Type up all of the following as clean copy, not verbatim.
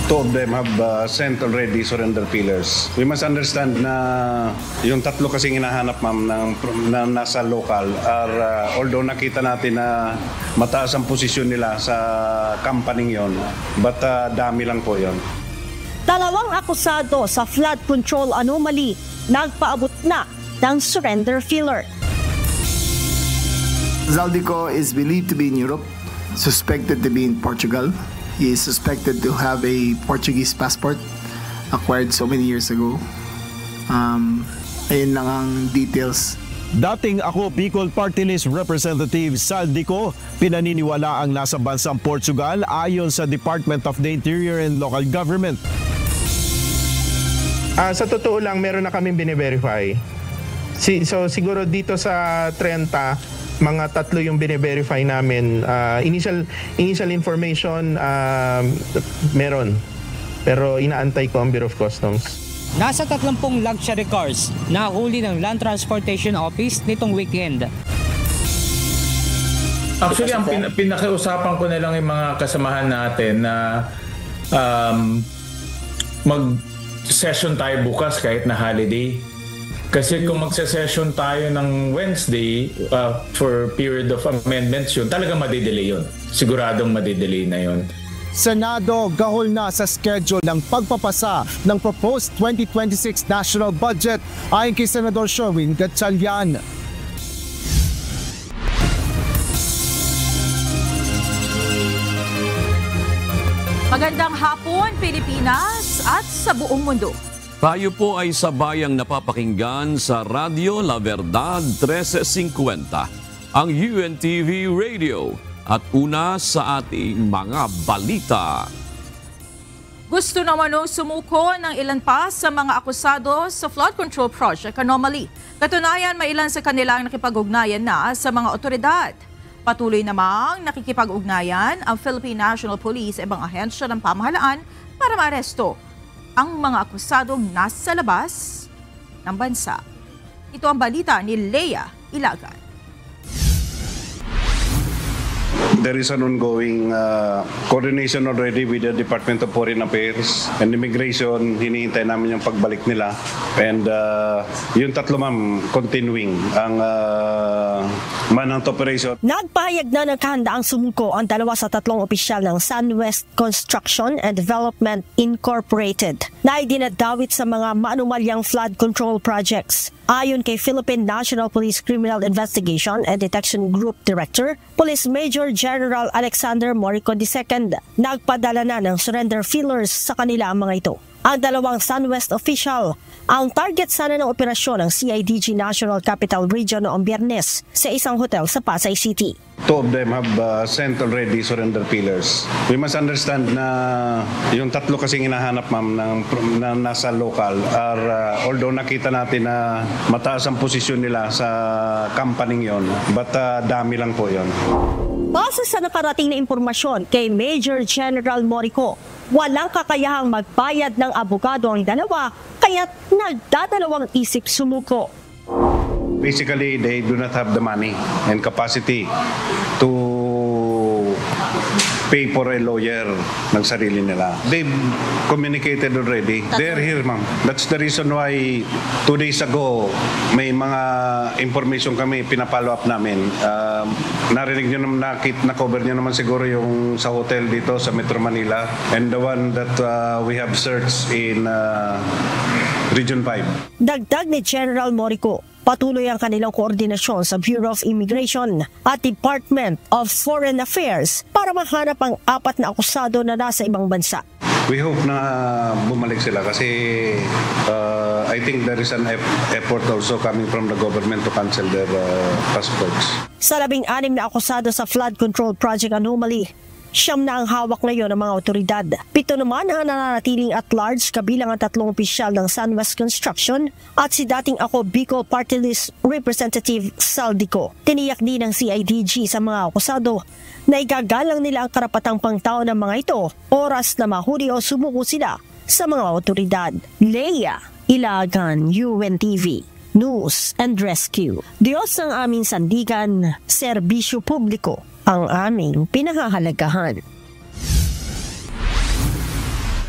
Two of them have sent already surrender pillars. We must understand na yung tatlo kasing hinahanap, ma'am, na nasa local are, although nakita natin na mataas ang posisyon nila sa company yon, but dami lang po yon. Dalawang akusado sa flood control anomaly nagpaabot na ng surrender filler. Zaldico is believed to be in Europe, suspected to be in Portugal. He is suspected to have a Portuguese passport acquired so many years ago. Ayun lang ang details. Dating ako Bicol Party List Representative Zaldico, pinaniniwala ang nasa bansang Portugal ayon sa Department of the Interior and Local Government. Sa totoo lang, meron na kaming bine-verify. So siguro dito sa 30, mga tatlo yung bine-verify namin. Initial information, meron. Pero inaantay ko ang Bureau of Customs. Nasa 30 luxury cars na huli ng Land Transportation Office nitong weekend. Actually, ang pinakiusapan ko na lang yung mga kasamahan natin na mag-session tayo bukas kahit na holiday. Kasi kung magse-session tayo ng Wednesday for period of amendments yun, talaga madidelay yun. Siguradong madidelay na yun. Senado gahol na sa schedule ng pagpapasa ng proposed 2026 national budget ayon kay Senador Sherwin Gatchalian. Magandang hapon, Pilipinas at sa buong mundo. Tayo po ay sabayang napapakinggan sa Radyo La Verdad 1350, ang UNTV Radio, at una sa ating mga balita. Gusto naman sumuko ng ilan pa sa mga akusado sa flood control project anomaly. Katunayan, may ilan sa kanilang nakipag-ugnayan na sa mga otoridad. Patuloy namang nakikipag-ugnayan ang Philippine National Police at ibang ahensya ng pamahalaan para maaresto ang mga akusadong nasa labas ng bansa. Ito ang balita ni Leia Ilagan. There is an ongoing coordination already with the Department of Foreign Affairs and Immigration. Hinihintay namin yung pagbalik nila. And yung tatlo, ma'am, continuing ang manhunt operation. Nagpahayag na ng kahandaang sumuko ang dalawa sa tatlong opisyal ng SunWest Construction and Development Incorporated na idinadawit sa mga maanumalyang flood control projects. Ayon kay Philippine National Police Criminal Investigation and Detection Group Director, Police Major General Alexander Morico II, nagpadala na ng surrender fillers sa kanila ang mga ito. Ang dalawang SunWest official ang target sana ng operasyon ng CIDG National Capital Region noong Biyernes sa isang hotel sa Pasay City. Two of them have sent already surrender pillars. We must understand na yung tatlo kasing hinahanap, ma'am, na nasa local are, although nakita natin na mataas ang posisyon nila sa company yon, but dami lang po yon. Base sa nakarating na impormasyon kay Major General Morico, walang kakayahang magbayad ng abogado ang dalawa, kaya't nagdadalawang isip sumuko. Basically, they do not have the money and capacity to pay for a lawyer ng sarili nila. They've communicated already. They're here, ma'am. That's the reason why 2 days ago, may mga information kami, pinapollow up namin. Narinig nyo naman, na-cover nyo naman siguro yung sa hotel dito sa Metro Manila and the one that we have searched in Region 5. Dagdag ni General Morico, patuloy ang kanilang koordinasyon sa Bureau of Immigration at Department of Foreign Affairs para mahanap ang 4 na akusado na nasa ibang bansa. We hope na bumalik sila kasi I think there is an effort also coming from the government to cancel their passports. Sa 16 na akusado sa flood control project anomaly, 9 na ang hawak ngayon ng mga otoridad. 7 naman ang nananatiling at large kabilang ang 3 opisyal ng SunWest Construction at si dating ako Bicol Party List Representative Zaldico. Tiniyak din ng CIDG sa mga akusado na igagalang nila ang karapatang pangtao ng mga ito oras na mahuli o sumuko sila sa mga otoridad. Leia Ilagan, UNTV News and Rescue. Diyos ang aming sandigan, serbisyo publiko ang aming pinahahalagahan.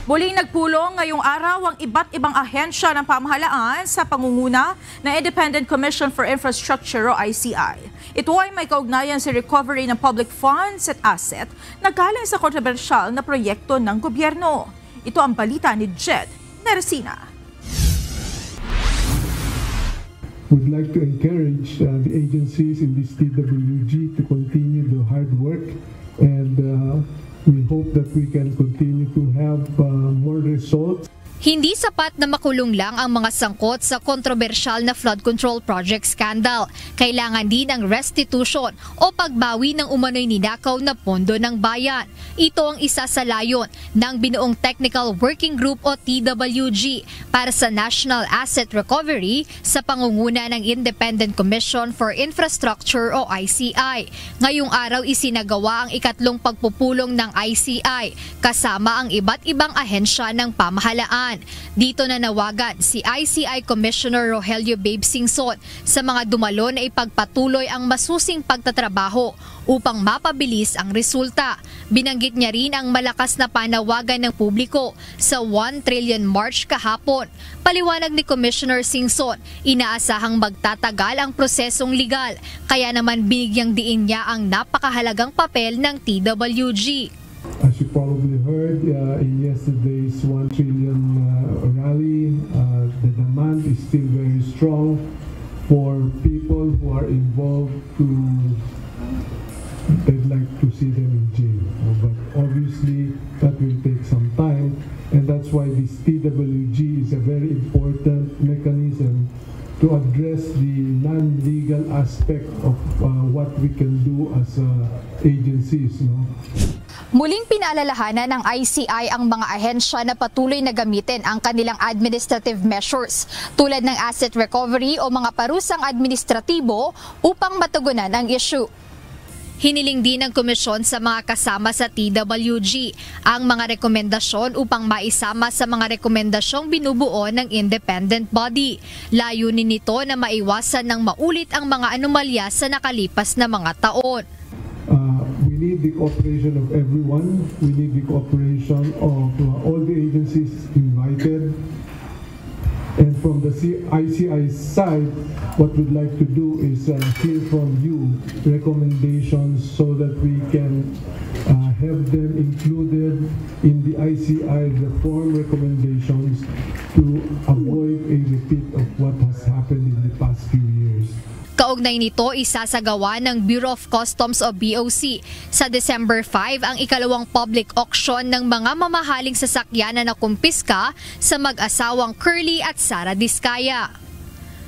Muling nagpulong ngayong araw ang iba't ibang ahensya ng pamahalaan sa pangunguna ng Independent Commission for Infrastructure o ICI. Ito ay may kaugnayan sa recovery ng public funds at asset na galing sa kontrobersyal na proyekto ng gobyerno. Ito ang balita ni Jed Neresina. Would like to encourage the agencies in this TWG to continue the hard work, and we hope that we can continue to have more results. Hindi sapat na makulong lang ang mga sangkot sa kontrobersyal na flood control project scandal. Kailangan din ng restitution o pagbawi ng umano'y ninakaw na pondo ng bayan. Ito ang isa sa layon ng binuong Technical Working Group o TWG para sa National Asset Recovery sa pangunguna ng Independent Commission for Infrastructure o ICI. Ngayong araw isinagawa ang ikatlong pagpupulong ng ICI kasama ang iba't ibang ahensya ng pamahalaan. Dito na nawagan si ICI Commissioner Rogelio Babe Singson sa mga dumalo na ipagpatuloy ang masusing pagtatrabaho upang mapabilis ang resulta. Binanggit niya rin ang malakas na panawagan ng publiko sa 1 trillion march kahapon. Paliwanag ni Commissioner Singson, inaasahang magtatagal ang prosesong legal, kaya naman binigyang diin niya ang napakahalagang papel ng TWG. As you probably heard in yesterday's 1 trillion rally, the demand is still very strong for people who are involved they'd like to see them in jail. But obviously that will take some time, and that's why this TWG is a very important mechanism to address the non-legal aspect of what we can do as agencies. Muling pinaalalahanan ng ICI ang mga ahensya na patuloy na gamitin ang kanilang administrative measures tulad ng asset recovery o mga parusang administratibo upang matugunan ang issue. Hiniling din ng komisyon sa mga kasama sa TWG ang mga rekomendasyon upang maisama sa mga rekomendasyong binubuo ng independent body. Layunin nito na maiwasan ng maulit ang mga anomalya sa nakalipas na mga taon. We need the cooperation of everyone. We need the cooperation of all the agencies invited. And from the ICI side, what we'd like to do is hear from you recommendations so that we can have them included in the ICI reform recommendations to avoid a repeat of what has happened in the past few years. Kaugnay nito, isasagawa ng Bureau of Customs o BOC sa December 5 ang ikalawang public auction ng mga mamahaling sasakyan na nakumpiska sa mag-asawang Curly at Sara Diskaya.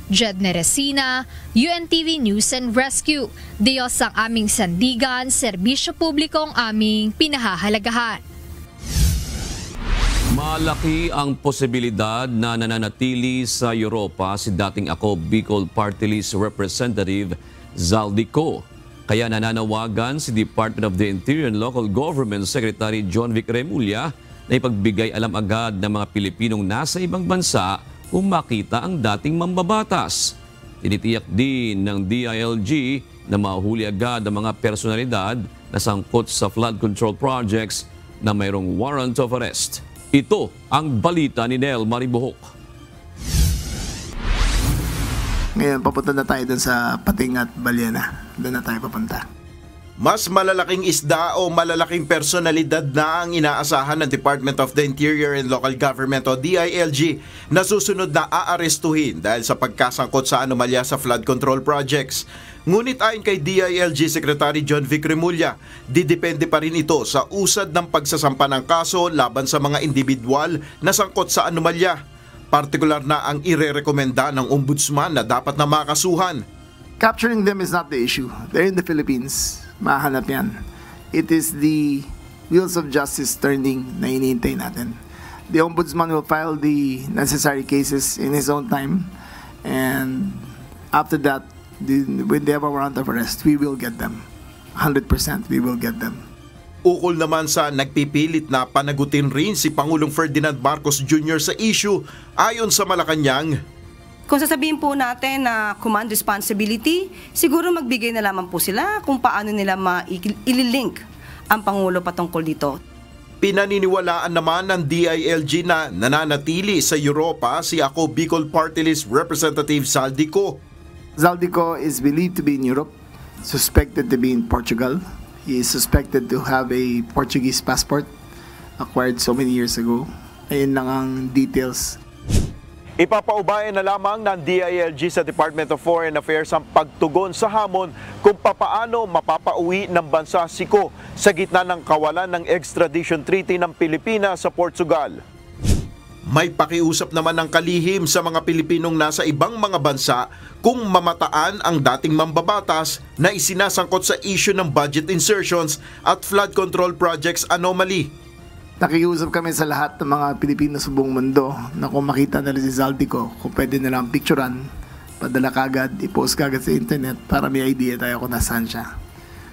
Jed Neresina, UNTV News and Rescue. Diyos ang aming sandigan, serbisyo publiko ang aming pinahahalagahan. Malaki ang posibilidad na nananatili sa Europa si dating ako Bicol Party List Representative Zaldico. Kaya nananawagan si Department of the Interior and Local Government Secretary John Vic Remulla na ipagbigay alam agad ng mga Pilipinong nasa ibang bansa kung makita ang dating mambabatas. Tinitiyak din ng DILG na mahuli agad ang mga personalidad na sangkot sa flood control projects na mayroong warrant of arrest. Ito ang balita ni Nel Maribohok. Ngayon, papunta na tayo dun sa Pating at Balyena. Doon na tayo papunta. Mas malalaking isda o malalaking personalidad na ang inaasahan ng Department of the Interior and Local Government o DILG na susunod na aarestuhin dahil sa pagkasangkot sa anomalya sa flood control projects. Ngunit ayon kay DILG Secretary John Vic Remulla, didepende pa rin ito sa usad ng pagsasampa ng kaso laban sa mga individual na sangkot sa anomalya. Partikular na ang irerekomenda ng ombudsman na dapat na makasuhan. Capturing them is not the issue. They're in the Philippines. Mahanap yan. It is the wheels of justice turning na hinihintay natin. The ombudsman will file the necessary cases in his own time, and after that, when they have a warrant of arrest, we will get them. 100% we will get them. Ukol naman sa nagpipilit na panagutin rin si Pangulong Ferdinand Marcos Jr. sa issue, ayon sa Malacanang, kung sasabihin po natin na command responsibility, siguro magbigay na lamang po sila kung paano nila ililink ang Pangulo patungkol dito. Pinaniniwalaan naman ng DILG na nananatili sa Europa si Ako Bicol Party List Representative Zaldico. Zaldico is believed to be in Europe, suspected to be in Portugal. He is suspected to have a Portuguese passport acquired so many years ago. Ayun lang ang details. Ipapaubayan na lamang ng DILG sa Department of Foreign Affairs ang pagtugon sa hamon kung papaano mapapauwi ng bansa si Ko sa gitna ng kawalan ng extradition treaty ng Pilipinas sa Portugal. May pakiusap naman ng kalihim sa mga Pilipinong nasa ibang mga bansa kung mamataan ang dating mambabatas na isinasangkot sa issue ng budget insertions at flood control projects anomaly. Nakiusap kami sa lahat ng mga Pilipino sa buong mundo na kung makita nila si Zaldico, kung pwede nilang picturean, padala kagad, i-post kagad sa internet para may idea tayo kung nasaan siya.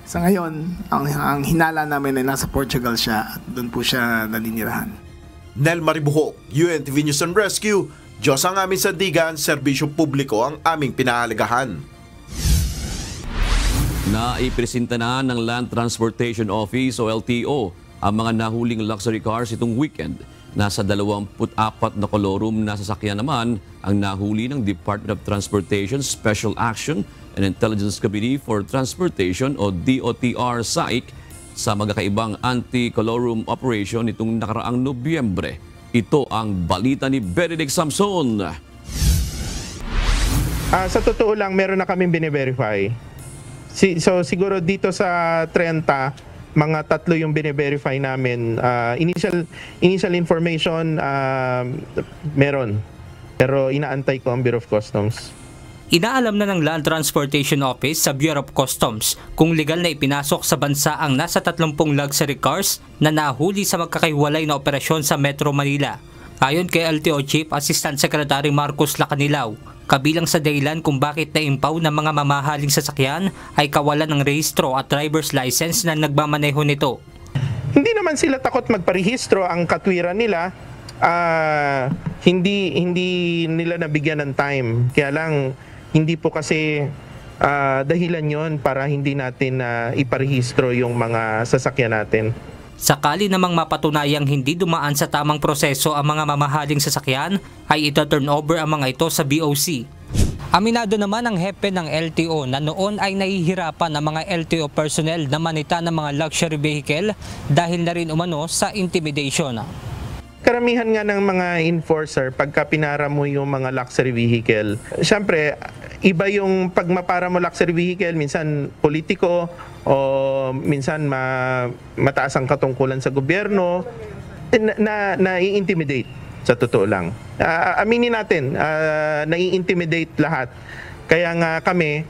Sa ngayon, ang hinala namin ay nasa Portugal siya at doon po siya naninirahan. Nel Maribuhok, UNTV News and Rescue, Diyos ang aming sandigan, serbisyo publiko ang aming pinahalagahan. Naipresenta na ng Land Transportation Office o LTO ang mga nahuling luxury cars itong weekend. Nasa 24 na colorum na sasakyan naman ang nahuli ng Department of Transportation Special Action and Intelligence Committee for Transportation o DOTR SAIC sa magkakaibang anti-colorum operation nitong nakaraang Nobyembre. Ito ang balita ni Benedict Samson. Sa totoo lang, meron na kaming bine-verify. So siguro dito sa 30, mga 3 yung bine-verify namin. Initial information, meron. Pero inaantay ko ang Bureau of Customs. Inaalam na ng Land Transportation Office sa Bureau of Customs kung legal na ipinasok sa bansa ang nasa 30 luxury cars na nahuli sa magkakahiwalay na operasyon sa Metro Manila. Ayon kay LTO Chief Assistant Secretary Marcos Lacanilaw, kabilang sa dahilan kung bakit na-impound ng mga mamahaling sasakyan ay kawalan ng rehistro at driver's license na nagmamaneho nito. Hindi naman sila takot magparehistro, ang katwiran nila, hindi nila nabigyan ng time. Kaya lang, hindi po kasi dahilan yon para hindi natin iparehistro yung mga sasakyan natin. Sakali namang mapatunayang hindi dumaan sa tamang proseso ang mga mamahaling sasakyan, ay ita-turn over ang mga ito sa BOC. Aminado naman ang hepe ng LTO na noon ay nahihirapan ang mga LTO personnel na manita ng mga luxury vehicle dahil na rin umano sa intimidation. Karamihan nga ng mga enforcer, pagka pinara mo yung mga luxury vehicle, syempre, iba yung pag mapara mo luxury vehicle, minsan politiko o minsan mataas ang katungkulan sa gobyerno, na-intimidate sa totoo lang. Aminin natin, na-intimidate lahat. Kaya nga kami,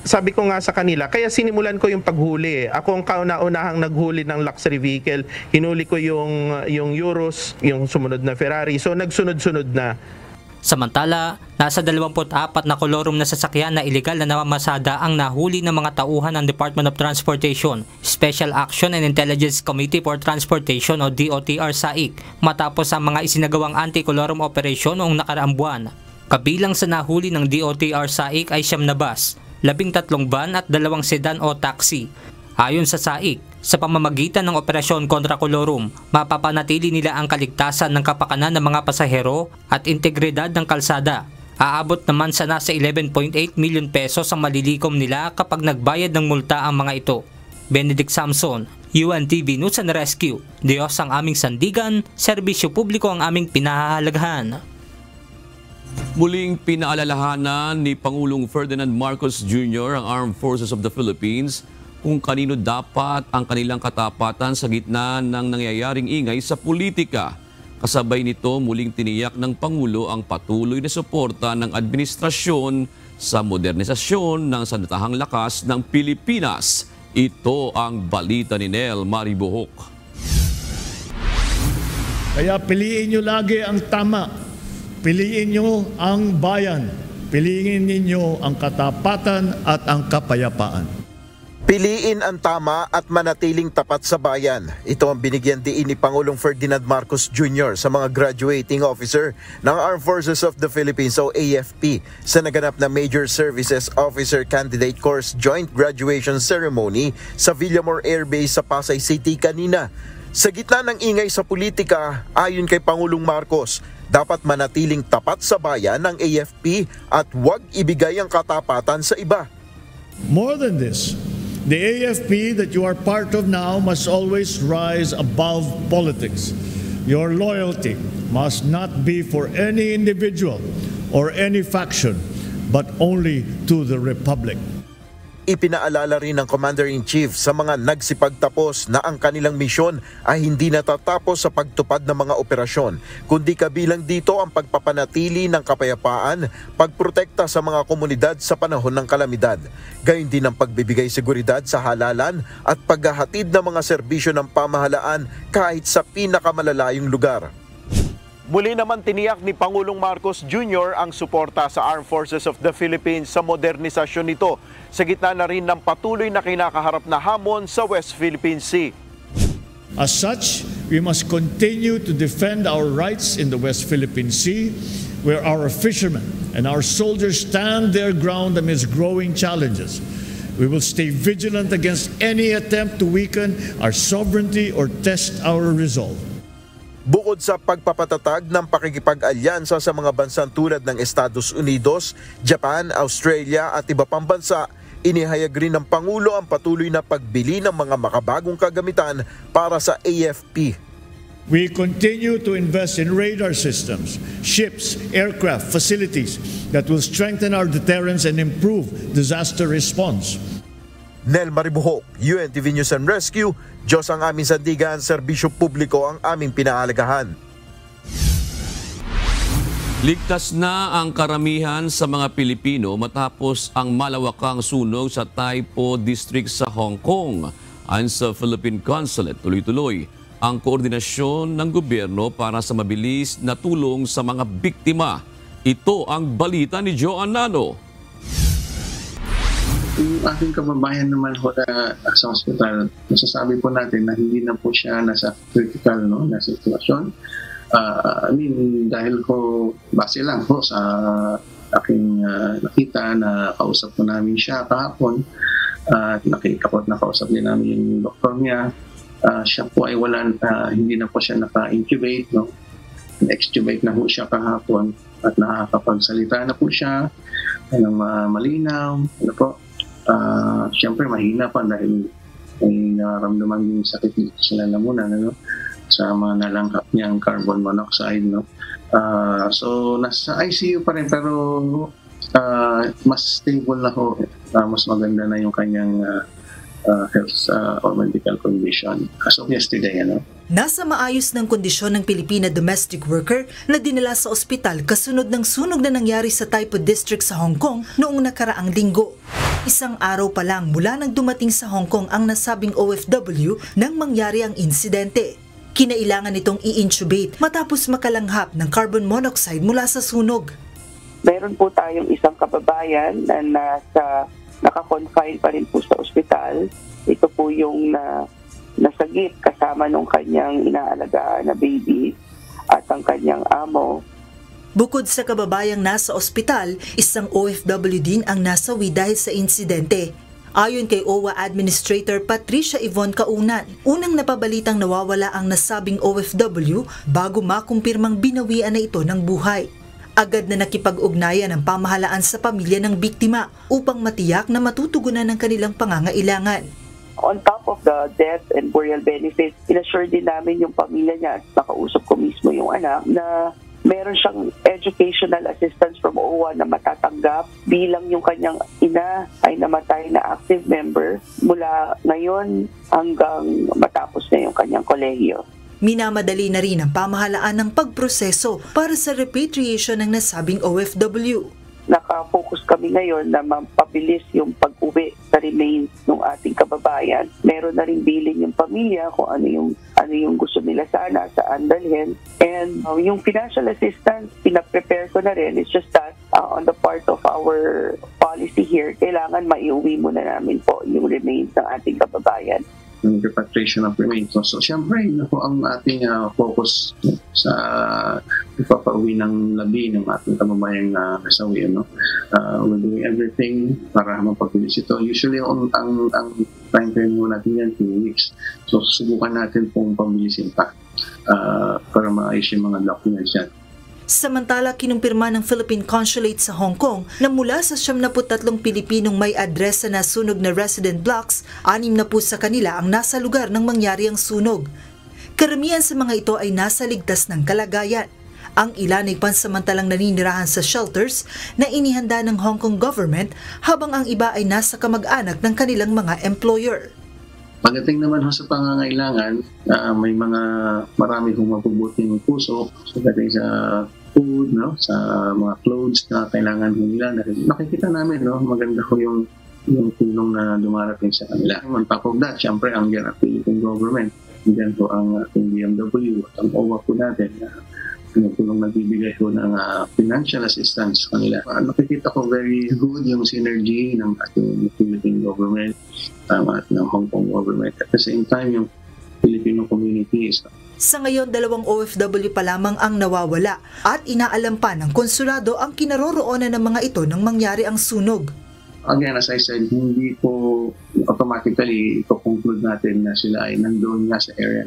sabi ko nga sa kanila, kaya sinimulan ko yung paghuli. Ako ang kauna-unahang naghuli ng luxury vehicle. Hinuli ko yung Urus, yung sumunod na Ferrari. So nagsunod-sunod na. Samantala, nasa 24 na kolorum na sasakyan na iligal na namamasada ang nahuli ng mga tauhan ng Department of Transportation, Special Action and Intelligence Committee for Transportation o DOTR SAIC matapos ang mga isinagawang anti-colorum operation noong nakaraang buwan. Kabilang sa nahuli ng DOTR SAIC ay 9 na bus, 13 van at 2 sedan o taxi. Ayon sa SAIC, sa pamamagitan ng operasyon kontra colorum, mapapanatili nila ang kaligtasan ng kapakanan ng mga pasahero at integridad ng kalsada. Aabot naman sa nasa 11.8 million pesos ang malilikom nila kapag nagbayad ng multa ang mga ito. Benedict Samson, UNTV News and Rescue. Diyos ang aming sandigan, serbisyo publiko ang aming pinahahalagahan. Muling pinaalalahanan ni Pangulong Ferdinand Marcos Jr. ang Armed Forces of the Philippines kung kanino dapat ang kanilang katapatan sa gitna ng nangyayaring ingay sa politika. Kasabay nito, muling tiniyak ng Pangulo ang patuloy na suporta ng administrasyon sa modernisasyon ng sandatahang lakas ng Pilipinas. Ito ang balita ni Nel Maribuhok. Kaya piliin nyo lagi ang tama. Piliin nyo ang bayan. Piliin ninyo ang katapatan at ang kapayapaan. Piliin ang tama at manatiling tapat sa bayan. Ito ang binigyan diin ni Pangulong Ferdinand Marcos Jr. sa mga graduating officer ng Armed Forces of the Philippines o AFP sa naganap na Major Services Officer Candidate Course Joint Graduation Ceremony sa Villamor Air Base sa Pasay City kanina. Sa gitna ng ingay sa politika, ayon kay Pangulong Marcos, dapat manatiling tapat sa bayan ng AFP at huwag ibigay ang katapatan sa iba. More than this, the AFP that you are part of now must always rise above politics. Your loyalty must not be for any individual or any faction, but only to the Republic. Ipinaalala rin ng Commander-in-Chief sa mga nagsipagtapos na ang kanilang misyon ay hindi natatapos sa pagtupad ng mga operasyon, kundi kabilang dito ang pagpapanatili ng kapayapaan, pagprotekta sa mga komunidad sa panahon ng kalamidad, gayon din ang pagbibigay seguridad sa halalan at paghahatid ng mga serbisyo ng pamahalaan kahit sa pinakamalalayong lugar. Muli naman tiniyak ni Pangulong Marcos Jr. ang suporta sa Armed Forces of the Philippines sa modernisasyon nito sa gitna na rin ng patuloy na kinakaharap na hamon sa West Philippine Sea. As such, we must continue to defend our rights in the West Philippine Sea, where our fishermen and our soldiers stand their ground amidst growing challenges. We will stay vigilant against any attempt to weaken our sovereignty or test our resolve. Bukod sa pagpapatatag ng pakikipag-alyansa sa mga bansang tulad ng Estados Unidos, Japan, Australia at iba pang bansa, inihayag rin ng Pangulo ang patuloy na pagbili ng mga makabagong kagamitan para sa AFP. We continue to invest in radar systems, ships, aircraft, facilities that will strengthen our deterrence and improve disaster response. Nel Maribuhok, UNTV News and Rescue, Diyos ang aming sandigan, serbisyo publiko ang aming pinahalagahan. Ligtas na ang karamihan sa mga Pilipino matapos ang malawakang sunog sa Taipo District sa Hong Kong. Ayon sa Philippine Consulate, tuloy-tuloy ang koordinasyon ng gobyerno para sa mabilis na tulong sa mga biktima. Ito ang balita ni Joan Nano. Yung ating kababayan naman ho na sa hospital, masasabi po natin na hindi na po siya nasa critical na sitwasyon. Dahil ko base lang po sa aking nakita na kausap po namin siya kahapon at nakausap din namin yung doktor niya. Siya po ay hindi na po siya naka-intubate. Extubate na po siya kahapon at nakakapagsalita na po siya ng malinaw. Siyempre mahina pa dahil may nararamdaman yung sakit sila na muna sa mga nalanghap niyang carbon monoxide. So nasa ICU pa rin pero mas stable na ho. Mas maganda na yung kanyang health or medical condition as of yesterday. Nasa maayos ng kondisyon ng Pilipina domestic worker na dinala sa ospital kasunod ng sunog na nangyari sa Taipo District sa Hong Kong noong nakaraang linggo. Isang araw pa lang mula nang dumating sa Hong Kong ang nasabing OFW nang mangyari ang insidente. Kinailangan itong i-intubate matapos makalanghap ng carbon monoxide mula sa sunog. Meron po tayong isang kababayan na naka-confine pa rin po sa ospital. Ito po yung nasagip kasama nung kanyang inaalagaan na baby at ang kanyang amo. Bukod sa kababayang nasa ospital, isang OFW din ang nasawi dahil sa insidente. Ayon kay OWA Administrator Patricia Yvonne Kaunan, unang napabalitang nawawala ang nasabing OFW bago makumpirmang binawian na ito ng buhay. Agad na nakipag-ugnayan ang pamahalaan sa pamilya ng biktima upang matiyak na matutugunan ang kanilang pangangailangan. On top of the death and burial benefits, inassure din namin yung pamilya niya at nakausap ko mismo yung anak na meron siyang educational assistance from OWA na matatanggap bilang yung kanyang ina ay namatay na active member mula ngayon hanggang matapos na yung kanyang kolehiyo. Minamadali na rin ang pamahalaan ng pagproseso para sa repatriation ng nasabing OFW. Naka-focus kami ngayon na mapabilis yung pag-uwi sa remains ng ating kababayan. Meron na rin bilin yung pamilya kung ano yung gusto nila sana saan dalhin. And yung financial assistance, pinaprepare ko na rin. It's just that on the part of our policy here, kailangan maiuwi muna namin po yung remains ng ating kababayan. Yung repatriation of remains. So, siyempre, yun po ang ating focus sa ipapauwi ng labi ng ating kababayang nasawi. We're doing everything para mapabilis ito. Usually, ang time frame mo natin yan 2 weeks. So, subukan natin pong pabilisin pa para maayos yung mga documents yan. Samantala, kinumpirma ng Philippine Consulate sa Hong Kong na mula sa 73 Pilipinong may address sa nasunog na resident blocks, 6 na po sa kanila ang nasa lugar ng mangyari ang sunog. Karamihan sa mga ito ay nasa ligtas ng kalagayan. Ang ilan ay pansamantalang naninirahan sa shelters na inihanda ng Hong Kong government habang ang iba ay nasa kamag-anak ng kanilang mga employer. Pagdating naman sa pangangailangan, may marami hong mabubuting puso pagdating sa food, sa mga clothes na kailangan nila. Nakikita namin, maganda ko yung tulong na dumarating sa kanila. On top of that, syempre ang Philippine government, diyan po ang ating BMW at ang OWA po natin na tulong nagbibigay ko ng financial assistance sa kanila. Nakikita ko very good yung synergy ng ating Philippine government at ng Hong Kong government. At the same time, yung Filipino community is... Sa ngayon, 2 OFW pa lamang ang nawawala at inaalam pa ng konsulado ang kinaroroonan ng mga ito nang mangyari ang sunog. Again, as I said, hindi po automatically ito-conclude natin na sila ay nandoon nga sa area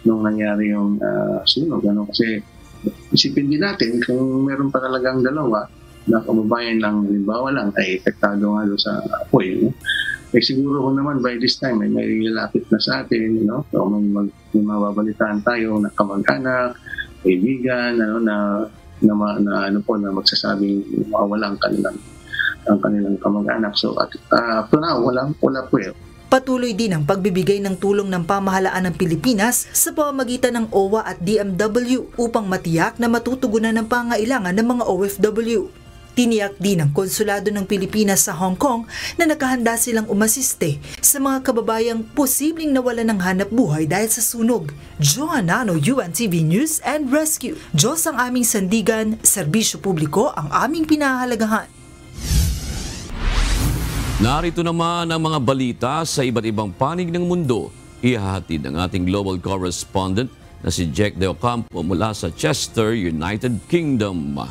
nung nangyari yung sunog. Kasi isipin din natin kung meron pa talagang dalawa na kababayan lang, halimbawa lang, ay epektado nga doon sa apoy. Siguro kung naman by this time ay may lalapit na sa atin, so may mababalitaan tayo na kamag-anak, kaibigan, na magsasabing mawalang ang kanilang kamag-anak. So up to now, wala po eh. Patuloy din ang pagbibigay ng tulong ng pamahalaan ng Pilipinas sa pamamagitan ng OWA at DMW upang matiyak na matutugunan ng pangailangan ng mga OFW. Tiniyak din ng Konsulado ng Pilipinas sa Hong Kong na nakahanda silang umasiste sa mga kababayang posibleng nawalan ng hanap buhay dahil sa sunog. Joanna Ano, UNTV News and Rescue. Diyos ang aming sandigan, serbisyo publiko ang aming pinahahalagahan. Narito naman ang mga balita sa iba't ibang panig ng mundo. Ihahatid ng ating global correspondent na si Jack De Ocampo mula sa Chester, United Kingdom.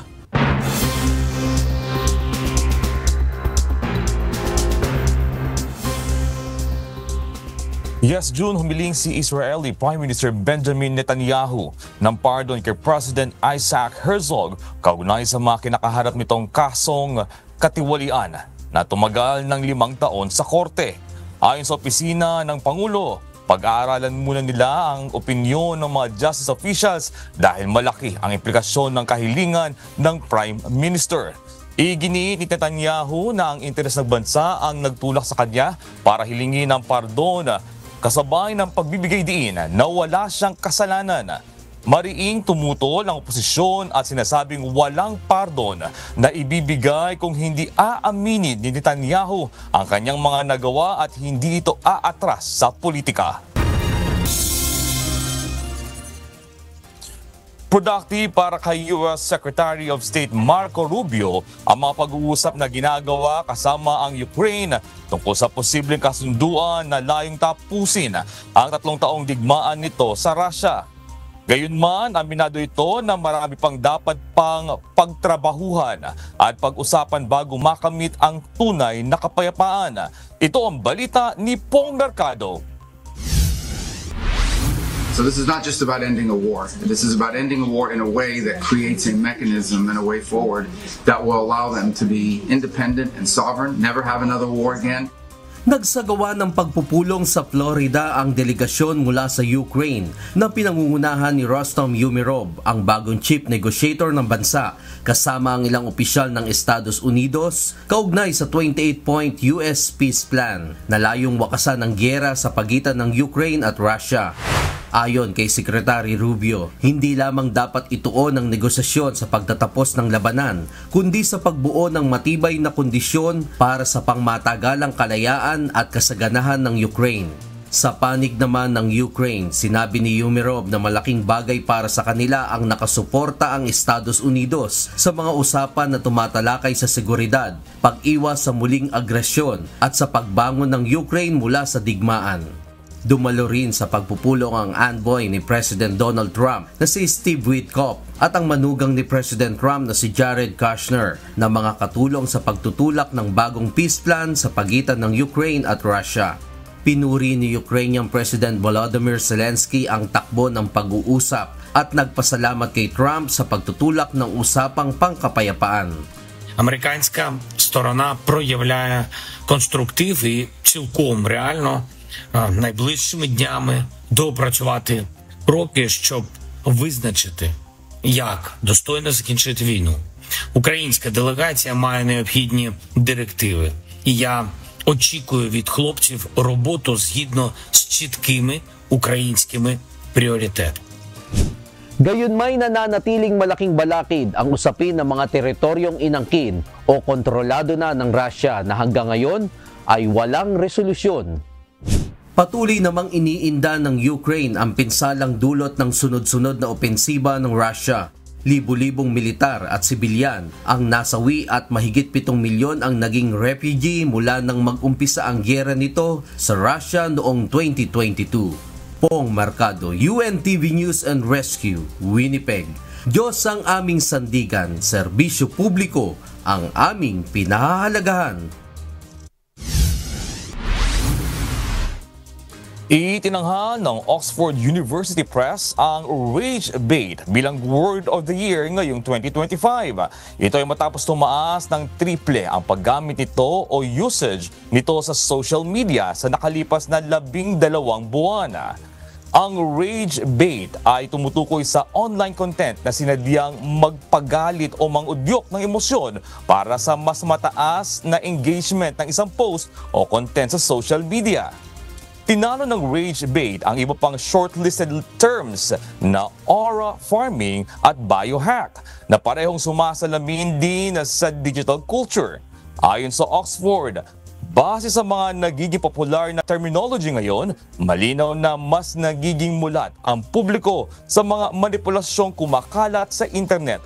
Yes, June, humiling si Israeli Prime Minister Benjamin Netanyahu ng pardon kay President Isaac Herzog kaugnay sa mga kinakaharap nitong kasong katiwalian na tumagal ng 5 taon sa korte. Ayon sa opisina ng Pangulo, pag-aaralan muna nila ang opinyon ng mga justice officials dahil malaki ang implikasyon ng kahilingan ng Prime Minister. Iginiit ni Netanyahu na ang interes ng bansa ang nagtulak sa kanya para hilingin ang pardon kasabay ng pagbibigay diin na wala siyang kasalanan. Mariing tumutol ang oposisyon at sinasabing walang pardon na ibibigay kung hindi aaminin ni Netanyahu ang kanyang mga nagawa at hindi ito aatras sa politika. Productive para kay U.S. Secretary of State Marco Rubio ang mga pag-uusap na ginagawa kasama ang Ukraine tungkol sa posibleng kasunduan na layong tapusin ang 3 taong digmaan nito sa Russia. Gayunman, aminado ito na marami pang dapat pang pagtrabahuhan at pag-usapan bago makamit ang tunay na kapayapaan. Ito ang balita ni Pong Mercado. So this is not just about ending a war. This is about ending a war in a way that creates a mechanism and a way forward that will allow them to be independent and sovereign, never have another war again. Nagsagawa ng pagpupulong sa Florida ang delegasyon mula sa Ukraine na pinangungunahan ni Rostom Umerov, ang bagong chief negotiator ng bansa, kasama ang ilang opisyal ng Estados Unidos kaugnay sa 28-point US peace plan na layong wakasan ng giyera sa pagitan ng Ukraine at Russia. Ayon kay Secretary Rubio, hindi lamang dapat ituon ang negosasyon sa pagtatapos ng labanan, kundi sa pagbuo ng matibay na kondisyon para sa pangmatagalang kalayaan at kasaganahan ng Ukraine. Sa panig naman ng Ukraine, sinabi ni Umerov na malaking bagay para sa kanila ang nakasuporta ang Estados Unidos sa mga usapan na tumatalakay sa seguridad, pag-iwas sa muling agresyon at sa pagbangon ng Ukraine mula sa digmaan. Dumalo rin sa pagpupulong ang envoy ni President Donald Trump na si Steve Witkoff at ang manugang ni President Trump na si Jared Kushner na mga katulong sa pagtutulak ng bagong peace plan sa pagitan ng Ukraine at Russia. Pinuri ni Ukrainian President Volodymyr Zelensky ang takbo ng pag-uusap at nagpasalamat kay Trump sa pagtutulak ng usapang pangkapayapaan. Американська сторона проявляє конструктив і цілком реально найближчими днями доопрацювати кроки, щоб визначити, як достойно закінчити війну. Українська делегація має необхідні директиви. І я очікую від хлопців роботу згідно з чіткими українськими пріоритетами. Gayunmay nananatiling malaking balakid ang usapin ng mga teritoryong inangkin o kontrolado na ng Russia na hanggang ngayon ay walang resolusyon. Patuloy namang iniinda ng Ukraine ang pinsalang dulot ng sunod-sunod na opensiba ng Russia. Libu-libong militar at sibilyan ang nasawi at mahigit 7 milyon ang naging refugee mula nang mag-umpisa ang gyera nito sa Russia noong 2022. Pong Mercado, UNTV News and Rescue, Winnipeg. Diyos ang aming sandigan, serbisyo publiko ang aming pinahahalagahan. Itinanghal ng Oxford University Press ang Rage Bait bilang Word of the Year ngayong 2025. Ito ay matapos tumaas ng triple ang paggamit nito o usage nito sa social media sa nakalipas na 12 buwan. Ang Rage Bait ay tumutukoy sa online content na sinadyang magpagalit o mangudyok ng emosyon para sa mas mataas na engagement ng isang post o content sa social media. Tinalo ng Rage Bait ang iba pang shortlisted terms na aura farming at biohack na parehong sumasalamin din sa digital culture. Ayon sa Oxford, base sa mga nagiging popular na terminology ngayon, malinaw na mas nagiging mulat ang publiko sa mga manipulasyong kumakalat sa internet.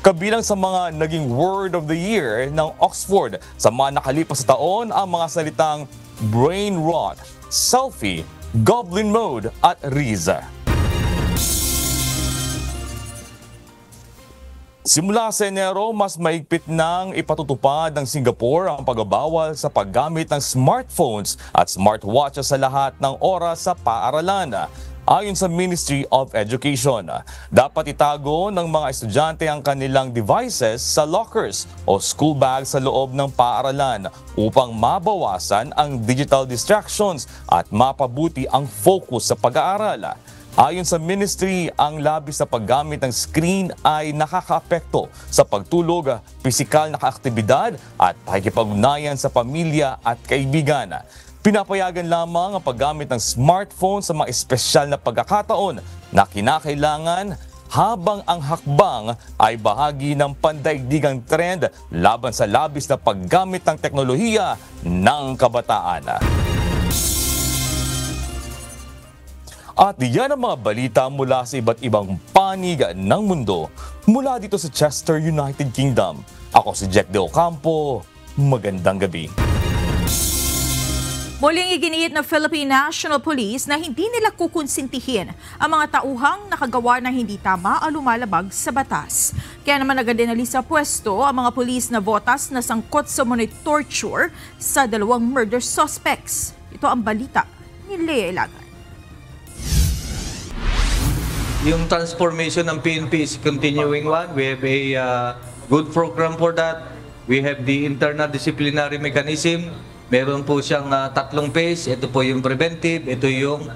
Kabilang sa mga naging Word of the Year ng Oxford sa mga nakalipas na taon ang mga salitang brain rot, selfie, goblin mode at Riza. Simula sa Enero, mas maigpit nang ipatutupad ng Singapore ang pagbabawal sa paggamit ng smartphones at smartwatches sa lahat ng oras sa paaralan. Ayon sa Ministry of Education, dapat itago ng mga estudyante ang kanilang devices sa lockers o school bags sa loob ng paaralan upang mabawasan ang digital distractions at mapabuti ang focus sa pag-aaral. Ayon sa ministry, ang labis na paggamit ng screen ay nakakaapekto sa pagtulog, pisikal na aktibidad at pakikipag-ugnayan sa pamilya at kaibigan. Pinapayagan lamang ang paggamit ng smartphone sa mga espesyal na pagkakataon na kinakailangan habang ang hakbang ay bahagi ng pandaigdigang trend laban sa labis na paggamit ng teknolohiya ng kabataan. At diyan ang mga balita mula sa iba't ibang panig ng mundo mula dito sa Chester, United Kingdom. Ako si Jack De Ocampo. Magandang gabi. Muling iginiit ng Philippine National Police na hindi nila kukonsintihin ang mga tauhang nakagawa ng hindi tama o lumalabag sa batas. Kaya naman agad dinali sa pwesto ang mga pulis na botas na sangkot sa umano'y torture sa 2 murder suspects. Ito ang balita ni Lea Ilagan. Yung transformation ng PNP is continuing one. We have a good program for that. We have the internal disciplinary mechanism. Meron po siyang 3 phase. Ito po yung preventive, ito yung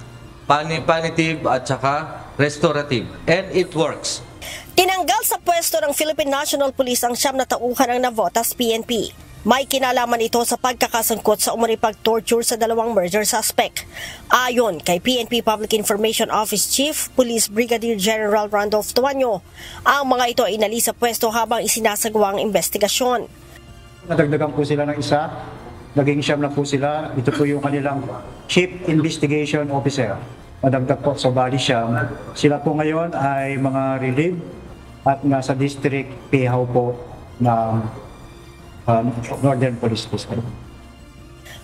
punitive at saka restorative. And it works. Tinanggal sa pwesto ng Philippine National Police ang 9 na tauhan ng navotas PNP. May kinalaman ito sa pagkakasangkot sa umano'y pag-torture sa 2 murder suspect. Ayon kay PNP Public Information Office Chief Police Brigadier General Randolph Tuanyo, ang mga ito ay inali sa pwesto habang isinasagawa ang investigasyon. Nadagdagan po sila ng isa, naging 9 na po sila. Ito po yung kanilang Chief Investigation Officer. Madagdag po sa body siyam. Sila po ngayon ay mga relieved at nasa District Pihaw po ng Northern Police District.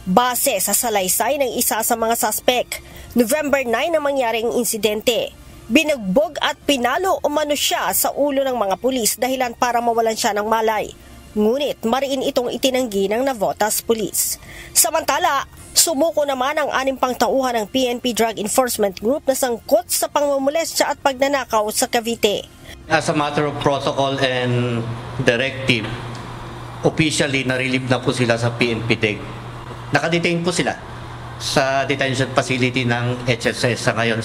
Base sa salaysay ng isa sa mga suspect, November 9 na mangyaring insidente. Binugbog at pinalo umano siya sa ulo ng mga pulis dahilan para mawalan siya ng malay. Ngunit mariin itong itinanggi ng Navotas Police. Samantala, sumuko naman ang 6 pang tauhan ng PNP Drug Enforcement Group na sangkot sa pangmumulestya at pagnanakaw sa Cavite. As a matter of protocol and directive, officially na-relieve na po sila sa PNP DEG. Nakadetain po sila sa detention facility ng HSS sa ngayon.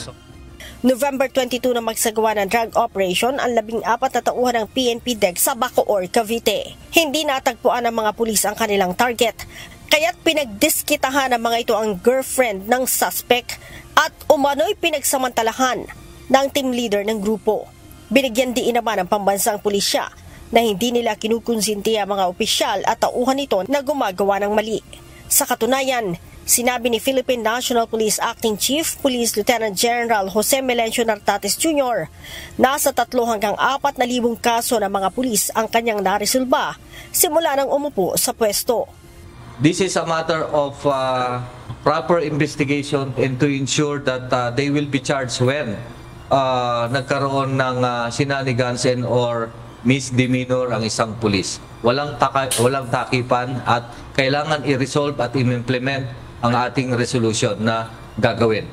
November 22 na magsagawa ng drug operation ang 14 na tauhan ng PNP DEG sa Bacoor, Cavite. Hindi natagpuan ng mga pulis ang kanilang target, kaya't pinagdiskitahan ng mga ito ang girlfriend ng suspect at umano'y pinagsamantalahan ng team leader ng grupo. Binigyan diin naman ng pambansang pulisya na hindi nila kinukonsinti ang mga opisyal at tauhan nito na gumagawa ng mali. Sa katunayan, sinabi ni Philippine National Police Acting Chief Police Lieutenant General Jose Melencio Nartates Jr. na sa 3 hanggang 4,000 kaso ng mga pulis ang kanyang naresolba simula nang umupo sa pwesto. This is a matter of proper investigation and to ensure that they will be charged when nagkaroon ng shenanigans and or misdemeanor ang isang pulis. Walang takipan at kailangan i-resolve at i-implement ang ating resolution na gagawin.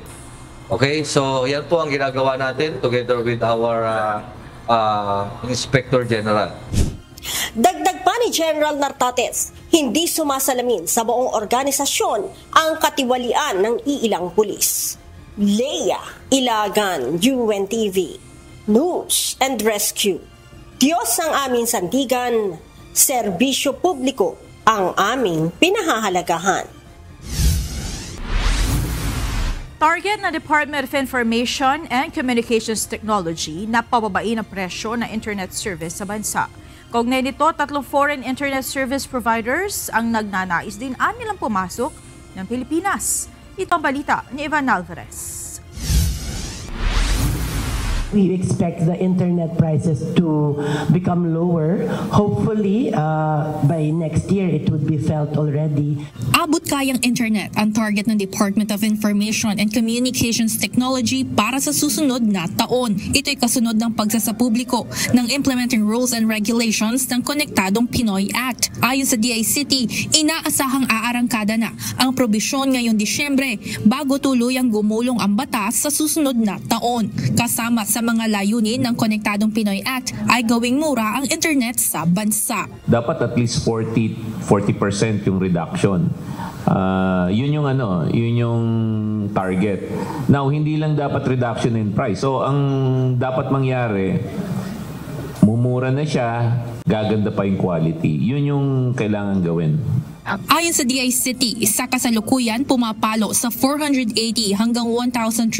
Okay? So, yan po ang ginagawa natin together with our Inspector General. Dagdag pa ni General Nartates, hindi sumasalamin sa buong organisasyon ang katiwalian ng iilang pulis. Leia Ilagan, UNTV, News and Rescue. Diyos ang aming sandigan, serbisyo publiko ang aming pinahahalagahan. Target na Department of Information and Communications Technology na pababain ang presyo ng internet service sa bansa. Kaugnay nito, 3 foreign internet service providers ang nagnanais din nilang pumasok ng Pilipinas. Ito ang balita ni Evan Alvarez. We expect the internet prices to become lower. Hopefully, by next year, it would be felt already. Abot kayang internet ang target ng Department of Information and Communications Technology para sa susunod na taon. Ito'y kasunod ng pagsasapubliko ng Implementing Rules and Regulations ng Konektadong Pinoy Act. Ayon sa DICT, inaasahang aarangkada na ang probisyon ngayong Disyembre bago tuluyang gumulong ang batas sa susunod na taon. Kasama sa mga layunin ng Konektadong Pinoy Act ay gawing mura ang internet sa bansa. Dapat at least 40% yung reduction. Yun yung target. Now, hindi lang dapat reduction in price. So, ang dapat mangyari, mumura na siya, gaganda pa yung quality. Yun yung kailangan gawin. Ayon sa DICT, sa kasalukuyan pumapalo sa 480 hanggang 1,300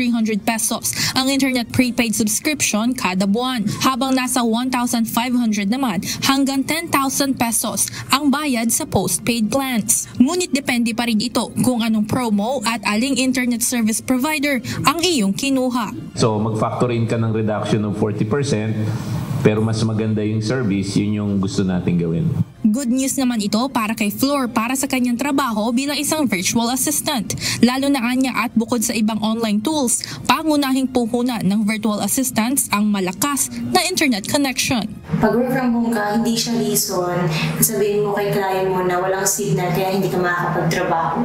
pesos ang internet prepaid subscription kada buwan, habang nasa 1,500 naman hanggang 10,000 pesos ang bayad sa postpaid plans. Ngunit depende pa rin ito kung anong promo at aling internet service provider ang iyong kinuha. So mag-factor in ka ng reduction of 40%, pero mas maganda yung service, yun yung gusto natin gawin. Good news naman ito para kay Flor para sa kanyang trabaho bilang isang virtual assistant. Lalo na kanya at bukod sa ibang online tools, pangunahing puhunan ng virtual assistants ang malakas na internet connection. Pag work from home ka, hindi siya reason sabihin mo kay client mo na walang signal kaya hindi ka makakapagtrabaho.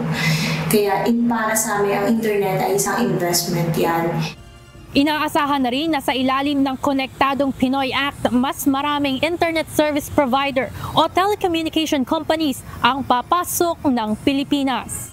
Kaya para sa amin, ang internet ay isang investment yan. Inaasahan na rin na sa ilalim ng Konektadong Pinoy Act, mas maraming internet service provider o telecommunication companies ang papasok ng Pilipinas.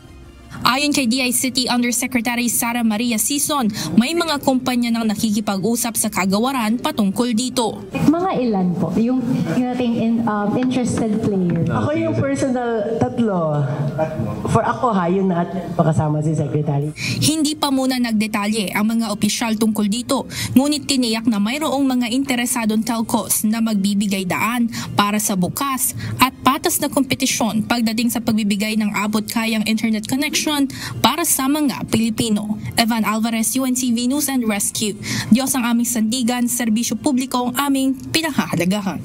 Ayon kay DICT Undersecretary Sara Maria Sison, may mga kumpanya nang nakikipag-usap sa kagawaran patungkol dito. Mga ilan po? Yung ating interested player? Ako yung personal 3. For ako yung pakasama si Secretary. Hindi pa muna nagdetalye ang mga opisyal tungkol dito, ngunit tiniyak na mayroong mga interesadong telcos na magbibigay daan para sa bukas at patas na kompetisyon pagdating sa pagbibigay ng abot kayang internet connection para sa mga Pilipino. Evan Alvarez, UNTV News and Rescue. Diyos ang aming sandigan, serbisyo publiko ang aming pinahahalagahan.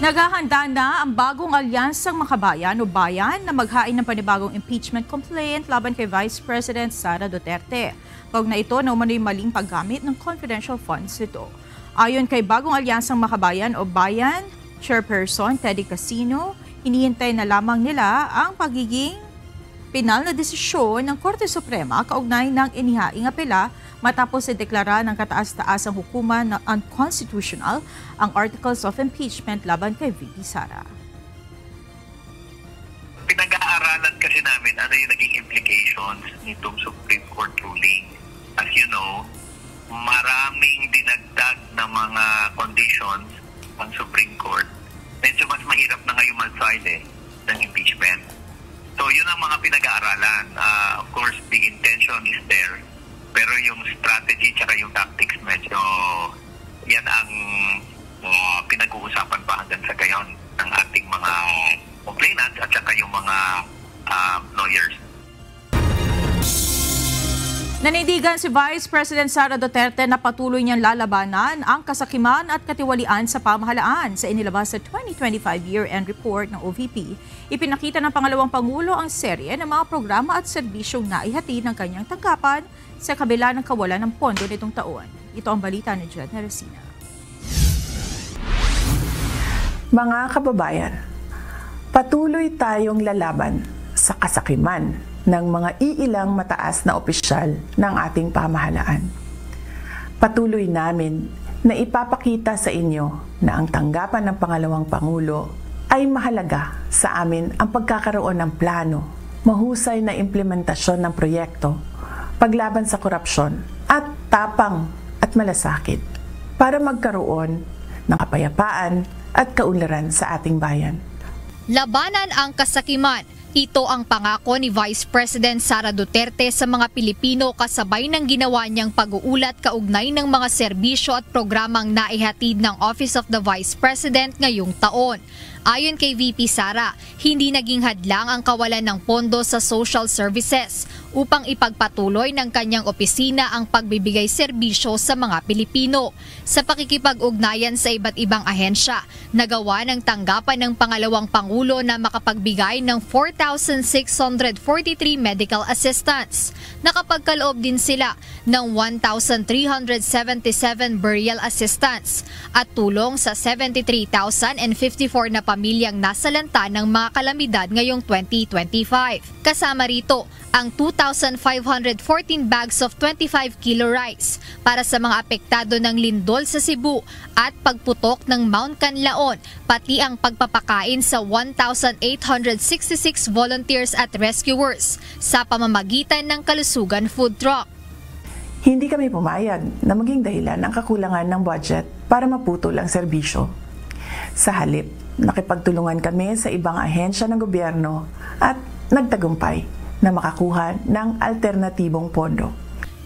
Naghahanda na ang bagong alyansang makabayan o bayan na maghain ng panibagong impeachment complaint laban kay Vice President Sara Duterte. Kaugnay ito na umano'y maling paggamit ng confidential funds ito. Ayon kay bagong alyansang makabayan o bayan, Chairperson Teddy Casino, hinihintay na lamang nila ang pagiging pinal na desisyon ng Korte Suprema kaugnay ng inihaing apela matapos ideklara ng kataas-taasang hukuman na unconstitutional ang Articles of Impeachment laban kay VP Sara. Pinag-aaralan kasi namin ano yung naging implications nitong Supreme Court ruling. As you know, maraming dinagdag na mga conditions ang Supreme Court. Medyo mas mahirap na ngayon mag-file ng impeachment. So yun ang mga pinag-aaralan. Of course, the intention is there. Pero yung strategy tsaka yung tactics medyo yan ang pinag-uusapan pa hanggang sa gayon ng ating mga complainants at saka yung mga lawyers. Nanindigan si Vice President Sara Duterte na patuloy niyang lalabanan ang kasakiman at katiwalian sa pamahalaan. Sa inilabas sa 2025 year-end report ng OVP, ipinakita ng pangalawang Pangulo ang serye ng mga programa at serbisyong naihatid ng kanyang tanggapan sa kabila ng kawalan ng pondo nitong taon. Ito ang balita ni Jed Neresina. Mga kababayan, patuloy tayong lalaban sa kasakiman ng mga iilang mataas na opisyal ng ating pamahalaan. Patuloy namin na ipapakita sa inyo na ang tanggapan ng pangalawang Pangulo ay mahalaga sa amin ang pagkakaroon ng plano, mahusay na implementasyon ng proyekto, paglaban sa korupsyon at tapang at malasakit para magkaroon ng kapayapaan at kaunlaran sa ating bayan. Labanan ang kasakiman. Ito ang pangako ni Vice President Sara Duterte sa mga Pilipino kasabay ng ginawa niyang pag-uulat kaugnay ng mga serbisyo at programang naihatid ng Office of the Vice President ngayong taon. Ayon kay VP Sara, hindi naging hadlang ang kawalan ng pondo sa social services upang ipagpatuloy ng kanyang opisina ang pagbibigay serbisyo sa mga Pilipino. Sa pakikipag-ugnayan sa iba't ibang ahensya, nagawa ng tanggapan ng pangalawang Pangulo na makapagbigay ng 4,643 medical assistance. Nakapagkaloob din sila ng 1,377 burial assistance at tulong sa 73,054 na pamilyang nasalanta ng mga kalamidad ngayong 2025. Kasama rito ang 2,514 bags of 25 kilo rice para sa mga apektado ng lindol sa Cebu at pagputok ng Mount Canlaon, pati ang pagpapakain sa 1,866 volunteers at rescuers sa pamamagitan ng Kalusugan Food Truck. Hindi kami pumayag na maging dahilan ang kakulangan ng budget para maputol ang serbisyo. Sa halip, nakipagtulungan kami sa ibang ahensya ng gobyerno at nagtagumpay na makakuha ng alternatibong pondo.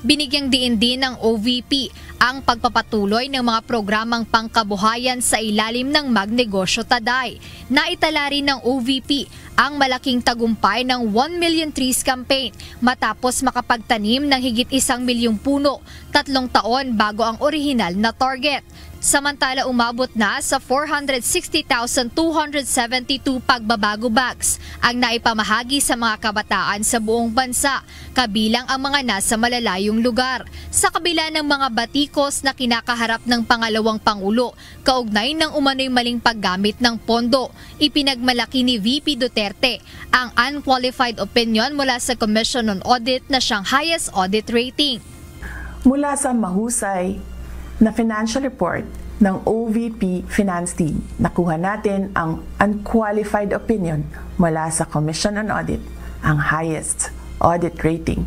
Binigyang diin din ng OVP ang pagpapatuloy ng mga programang pangkabuhayan sa ilalim ng Magnegosyo Taday. Naitala rin ng OVP ang malaking tagumpay ng 1 Million Trees Campaign matapos makapagtanim ng higit 1 milyong puno, 3 taon bago ang orihinal na target. Samantala umabot na sa 460,272 pagbabago bags ang naipamahagi sa mga kabataan sa buong bansa, kabilang ang mga nasa malalayong lugar. Sa kabila ng mga batikos na kinakaharap ng pangalawang Pangulo, kaugnay ng umano'y maling paggamit ng pondo, ipinagmalaki ni VP Duterte ang unqualified opinion mula sa Commission on Audit na siyang highest audit rating. Mula sa mahusay na financial report ng OVP Finance Team, nakuha natin ang unqualified opinion mula sa Commission on Audit, ang highest audit rating.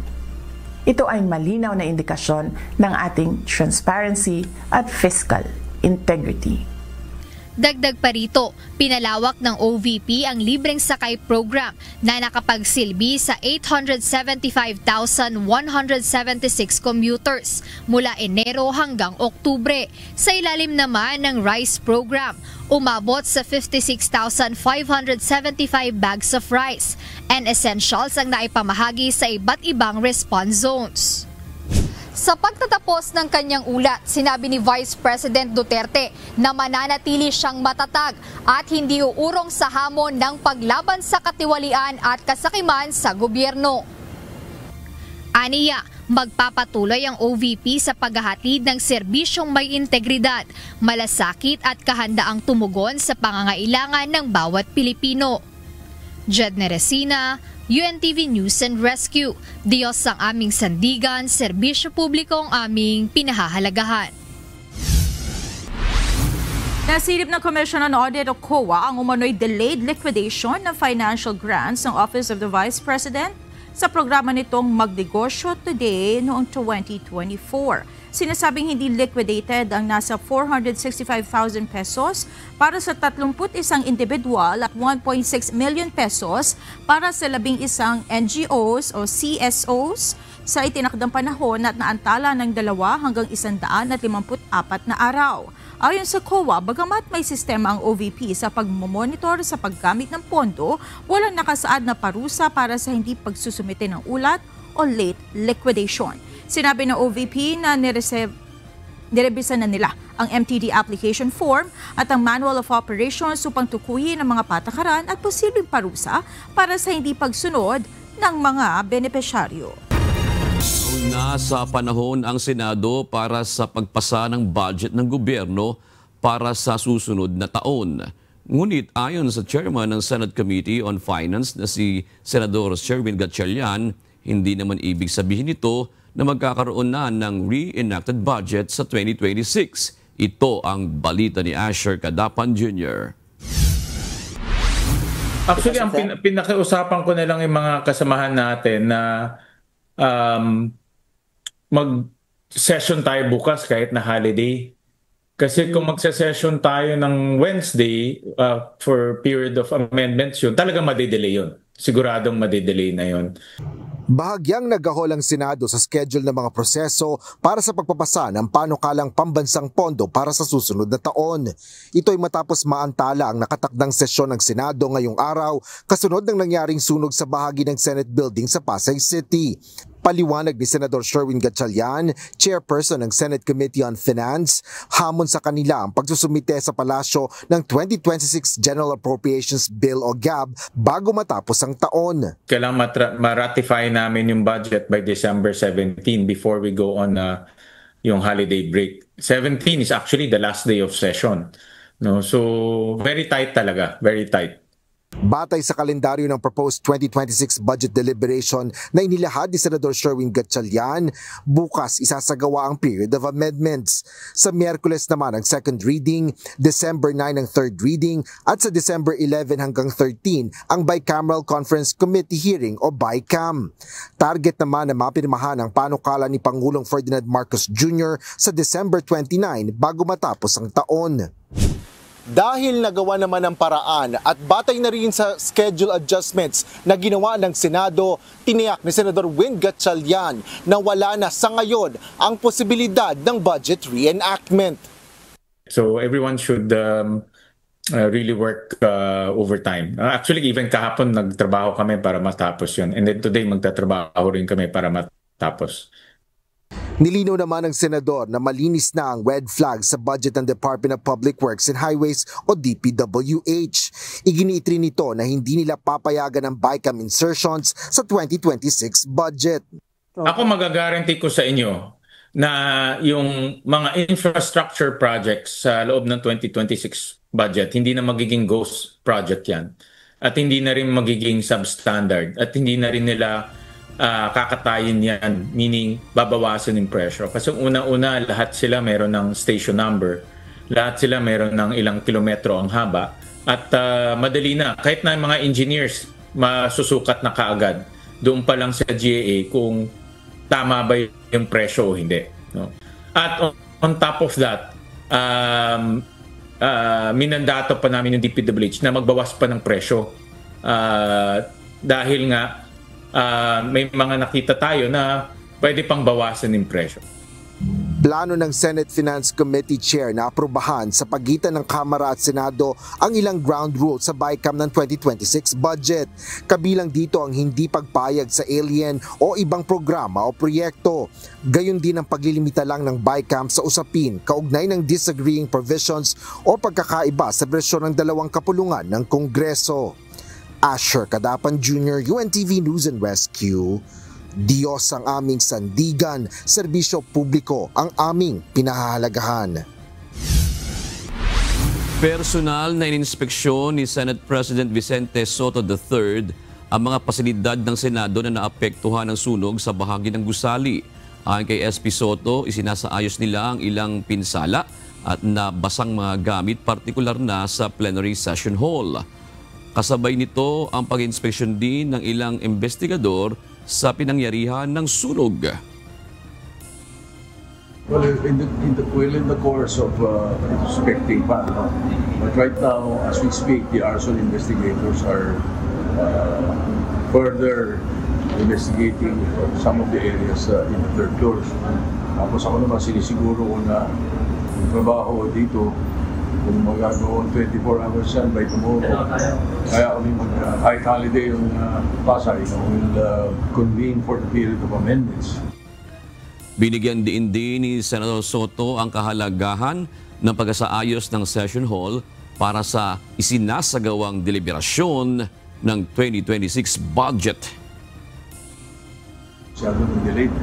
Ito ay malinaw na indikasyon ng ating transparency at fiscal integrity. Dagdag pa rito, pinalawak ng OVP ang libreng sakay program na nakapagsilbi sa 875,176 commuters mula Enero hanggang Oktubre. Sa ilalim naman ng RICE program, umabot sa 56,575 bags of rice and essentials ang naipamahagi sa iba't ibang response zones. Sa pagtatapos ng kanyang ulat, sinabi ni Vice President Duterte na mananatili siyang matatag at hindi uurong sa hamon ng paglaban sa katiwalian at kasakiman sa gobyerno. Aniya, magpapatuloy ang OVP sa paghahatid ng serbisyong may integridad, malasakit at kahandaang tumugon sa pangangailangan ng bawat Pilipino. Jed Neresina, UNTV News and Rescue. Diyos ang aming sandigan, serbisyo publiko ang aming pinahahalagahan. Nasilip ng Commission on Audit o COA ang umano'y delayed liquidation ng financial grants ng Office of the Vice President sa programa nitong Magnegosyo Today noong 2024. Sinasabing hindi liquidated ang nasa 465,000 pesos para sa 31 individual at 1.6 million pesos para sa 11 NGOs o CSOs sa itinakdang panahon at naantala ng 2 hanggang 154 na araw. Ayon sa COA, bagamat may sistema ang OVP sa pagmomonitor sa paggamit ng pondo, walang nakasaad na parusa para sa hindi pagsusumite ng ulat o late liquidation. Sinabi ng OVP na nirebisa na nila ang MTD application form at ang Manual of Operations upang tukuyin ang mga patakaran at posibleng parusa para sa hindi pagsunod ng mga benepisyaryo. Nasa panahon ang Senado para sa pagpasa ng budget ng gobyerno para sa susunod na taon. Ngunit ayon sa chairman ng Senate Committee on Finance na si Senador Sherwin Gatchalian, hindi naman ibig sabihin nito na magkakaroon na ng re-enacted budget sa 2026. Ito ang balita ni Asher Cadapan Jr. Actually, ang pinakiusapan ko na lang yung mga kasamahan natin na mag-session tayo bukas kahit na holiday. Kasi kung magse-session tayo ng Wednesday for period of amendments yun, talagang madidelay yun. Siguradong madidelay na yun. Bahagyang nagahol ang Senado sa schedule ng mga proseso para sa pagpapasa ng panukalang pambansang pondo para sa susunod na taon. Ito'y matapos maantala ang nakatakdang sesyon ng Senado ngayong araw kasunod ng nangyaring sunog sa bahagi ng Senate Building sa Pasay City. Paliwanag ni Senador Sherwin Gatchalian, chairperson ng Senate Committee on Finance, hamon sa kanila ang pagsusumite sa palasyo ng 2026 General Appropriations Bill o GAB bago matapos ang taon. Kailangan ma-ratify namin yung budget by December 17 before we go on yung holiday break. 17 is actually the last day of session. No? So very tight talaga, very tight. Batay sa kalendaryo ng proposed 2026 budget deliberation na inilahad ni Senador Sherwin Gatchalian, bukas isasagawa ang period of amendments. Sa Miyerkules naman ang second reading, December 9 ang third reading at sa December 11 hanggang 13 ang Bicameral Conference Committee hearing o BICAM. Target naman na mapirmahan ang panukala ni Pangulong Ferdinand Marcos Jr. sa December 29 bago matapos ang taon. Dahil nagawa naman ang paraan at batay na rin sa schedule adjustments na ginawa ng Senado, tiniyak ni Senador Win Gatchalian na wala na sa ngayon ang posibilidad ng budget reenactment. So everyone should really work overtime. Actually, even kahapon nagtrabaho kami para matapos yun. And then today magtatrabaho rin kami para matapos. Nilinaw naman ng Senador na malinis na ang red flag sa budget ng Department of Public Works and Highways o DPWH. Iginiit rin nito na hindi nila papayagan ng BICAM insertions sa 2026 budget. Ako magagaranti ko sa inyo na yung mga infrastructure projects sa loob ng 2026 budget, hindi na magiging ghost project yan. At hindi na rin magiging substandard. At hindi na rin nila kakatayin yan, meaning babawasan yung pressure. Kasi una-una, lahat sila meron ng station number. Lahat sila meron ng ilang kilometro ang haba. At madali na, kahit na mga engineers, masusukat na kaagad. Doon pa lang sa GAA kung tama ba yung presyo o hindi. No? At on top of that, minandato pa namin yung DPWH na magbawas pa ng presyo. Dahil nga, may mga nakita tayo na pwede pang bawasan yung presyo. Plano ng Senate Finance Committee Chair na aprubahan sa pagitan ng Kamara at Senado ang ilang ground rules sa BICAM ng 2026 budget. Kabilang dito ang hindi pagpayag sa alien o ibang programa o proyekto. Gayon din ang paglilimita lang ng BICAM sa usapin kaugnay ng disagreeing provisions o pagkakaiba sa bersyon ng dalawang kapulungan ng Kongreso. Asher Cadapan Jr., UNTV News and Rescue. Diyos ang aming sandigan, serbisyo publiko ang aming pinahahalagahan. Personal na ininspeksyon ni Senate President Vicente Soto III ang mga pasilidad ng Senado na naapektuhan ng sunog sa bahagi ng gusali. Ayon kay SP Soto, isinasaayos nila ang ilang pinsala at nabasang mga gamit, partikular na sa plenary session hall. Kasabay nito ang pag-inspeksyon din ng ilang investigador sa pinangyarihan ng sunog. Well, in the course of inspecting pa, no? But right now, as we speak, the arson investigators are further investigating some of the areas in the third floor. Tapos ako naman sinisiguro ko na yung trabaho dito, kung magagawang 24 hours yan by tomorrow, kaya kami kahit holiday yung Pasay, will convene for the period of amendments. Binigyan din ni Senator Soto ang kahalagahan ng pag-asaayos ng session hall para sa isinasagawang deliberasyon ng 2026 budget. Masyado nang delayed.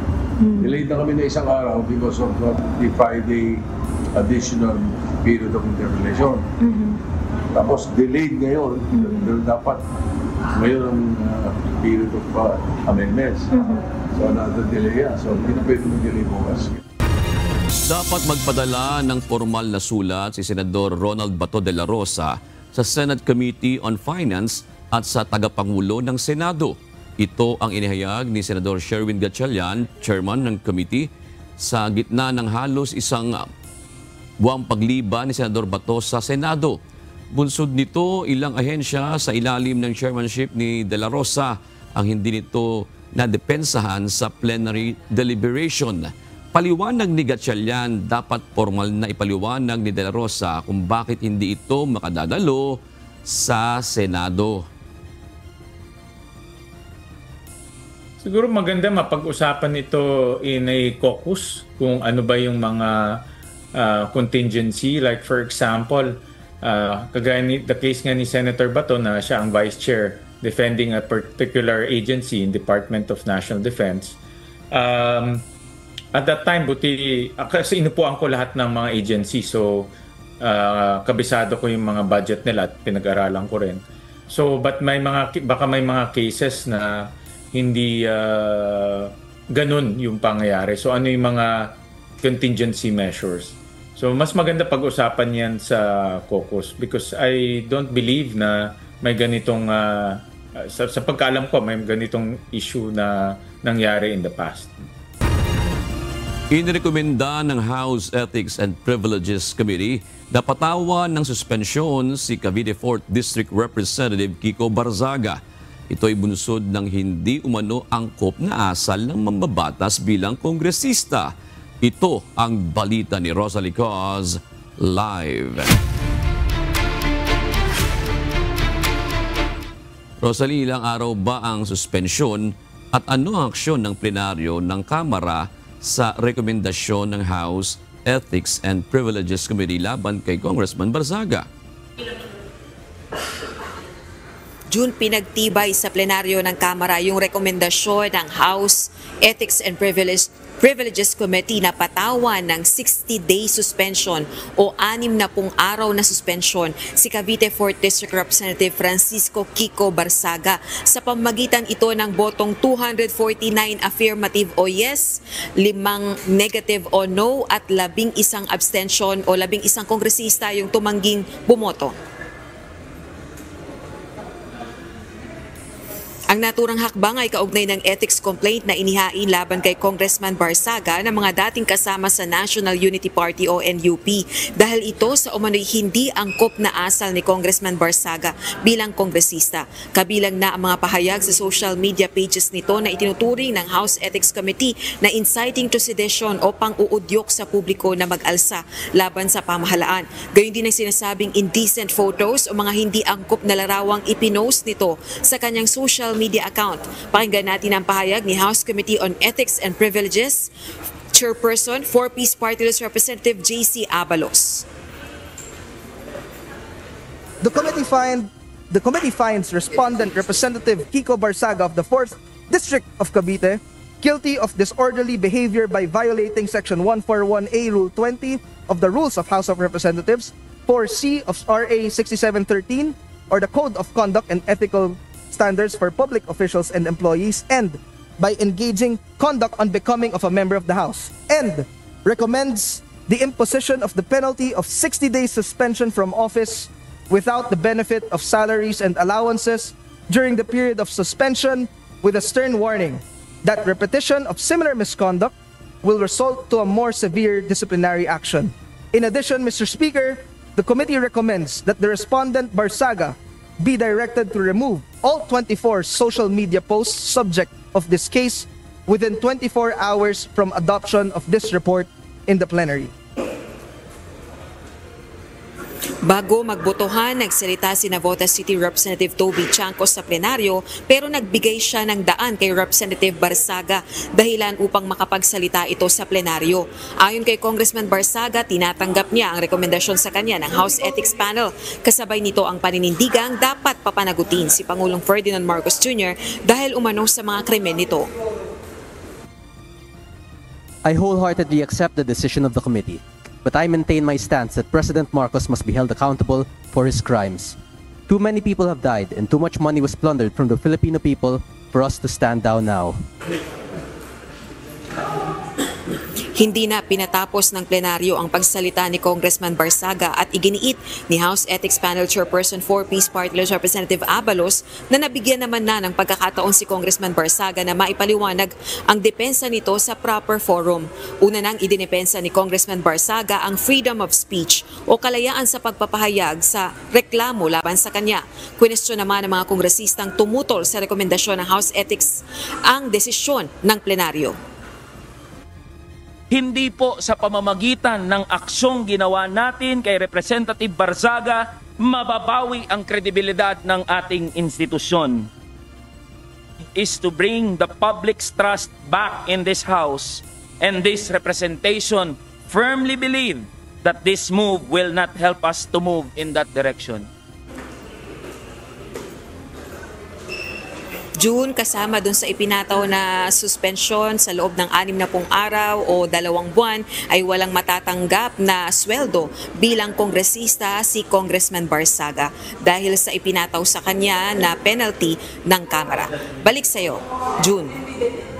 Delayed na kami na isang araw because of the Friday additional period of interrelation. Tapos delayed ngayon, dapat ngayon ang period of amendments. So another delay yan. So hindi na pwede mag-delay bukas. Dapat magpadala ng formal na sulat si Senador Ronald Bato de la Rosa sa Senate Committee on Finance at sa tagapangulo ng Senado. Ito ang inihayag ni Senador Sherwin Gatchalian, chairman ng committee, sa gitna ng halos isang buwang pagliba ni Senador Bato sa Senado. Bunsod nito, ilang ahensya sa ilalim ng chairmanship ni De La Rosa ang hindi nito nadepensahan sa plenary deliberation. Paliwanag ni Gatchalian, dapat formal na ipaliwanag ni De La Rosa kung bakit hindi ito makadadalo sa Senado. Siguro maganda mapag-usapan ito in a caucus kung ano ba yung mga contingency. Like for example, kagaya the case nga ni Senator Bato na siya ang Vice Chair defending a particular agency in Department of National Defense. At that time, kasi inupuan ko lahat ng mga agency. So, kabisado ko yung mga budget nila at pinag-aralan ko rin. So, but baka may mga cases na hindi ganun yung pangyayari. So ano yung mga contingency measures? So mas maganda pag-usapan yan sa caucus because I don't believe na may ganitong, sa pagkaalam ko, may ganitong issue na nangyari in the past. Inirekomenda ng House Ethics and Privileges Committee na patawan ng suspensyon si Cavite 4th District Representative Kiko Barzaga. Ito ay bunsod ng hindi umano angkop na asal ng mambabatas bilang kongresista. Ito ang balita ni Rosalie Cos live. Rosalie, ilang araw ba ang suspensyon at ano ang aksyon ng plenaryo ng Kamara sa rekomendasyon ng House Ethics and Privileges Committee laban kay Congressman Barzaga? June, pinagtibay sa plenaryo ng Kamara yung rekomendasyon ng House Ethics and Privileges Committee na patawan ng 60-day suspension o 60 araw na suspension si Cavite 4th District Representative Francisco Kiko Barzaga sa pamamagitan ito ng botong 249 affirmative o yes, 5 negative o no at 11 abstention o 11 kongresista yung tumangging bumoto. Ang naturang hakbang ay kaugnay ng ethics complaint na inihain laban kay Congressman Barsaga ng mga dating kasama sa National Unity Party o NUP dahil ito sa umano'y hindi angkop na asal ni Congressman Barsaga bilang kongresista. Kabilang na ang mga pahayag sa social media pages nito na itinuturing ng House Ethics Committee na inciting to sedition o pang-uudyok sa publiko na mag-alsa laban sa pamahalaan. Gayun din ang sinasabing indecent photos o mga hindi angkop na larawang ipinost nito sa kanyang social media account. Pakinggan natin ang pahayag ni House Committee on Ethics and Privileges Chairperson, 4-Piece Party List Representative J.C. Abalos. The committee finds Respondent Representative Kiko Barsaga of the 4th District of Cavite guilty of disorderly behavior by violating Section 141A Rule 20 of the Rules of House of Representatives, 4C of RA 6713, or the Code of Conduct and Ethical Standards for Public Officials and Employees, and by engaging conduct unbecoming of a member of the House, and recommends the imposition of the penalty of 60 days suspension from office without the benefit of salaries and allowances during the period of suspension, with a stern warning that repetition of similar misconduct will result to a more severe disciplinary action. In addition, Mr. Speaker, the committee recommends that the respondent Barsaga be directed to remove all 24 social media posts subject of this case within 24 hours from adoption of this report in the plenary. Bago magbotohan, nagsalita si Navotas City Representative Toby Chanco sa plenaryo pero nagbigay siya ng daan kay Representative Barsaga dahilan upang makapagsalita ito sa plenaryo. Ayon kay Congressman Barsaga, tinatanggap niya ang rekomendasyon sa kanya ng House Ethics Panel. Kasabay nito ang paninindigang dapat papanagutin si Pangulong Ferdinand Marcos Jr. dahil umano sa mga krimen nito. I wholeheartedly accept the decision of the committee. But I maintain my stance that President Marcos must be held accountable for his crimes. Too many people have died and too much money was plundered from the Filipino people for us to stand down now. Hindi na pinatapos ng plenaryo ang pagsalita ni Congressman Barsaga at iginiit ni House Ethics Panel Chairperson 4-Piece Party List Representative Abalos na nabigyan naman na ng pagkakataon si Congressman Barsaga na maipaliwanag ang depensa nito sa proper forum. Una nang idinepensa ni Congressman Barsaga ang freedom of speech o kalayaan sa pagpapahayag sa reklamo laban sa kanya. Kwestiyon naman ng mga kongresistang tumutol sa rekomendasyon ng House Ethics ang desisyon ng plenaryo. Hindi po sa pamamagitan ng aksyong ginawa natin kay Representative Barsaga mababawi ang kredibilidad ng ating institusyon. Is to bring the public's trust back in this House, and this representation firmly believe that this move will not help us to move in that direction. June, kasama dun sa ipinataw na suspension sa loob ng 60 araw o 2 buwan ay walang matatanggap na sweldo bilang kongresista si Congressman Barsaga dahil sa ipinataw sa kanya na penalty ng Kamara. Balik sa iyo, June.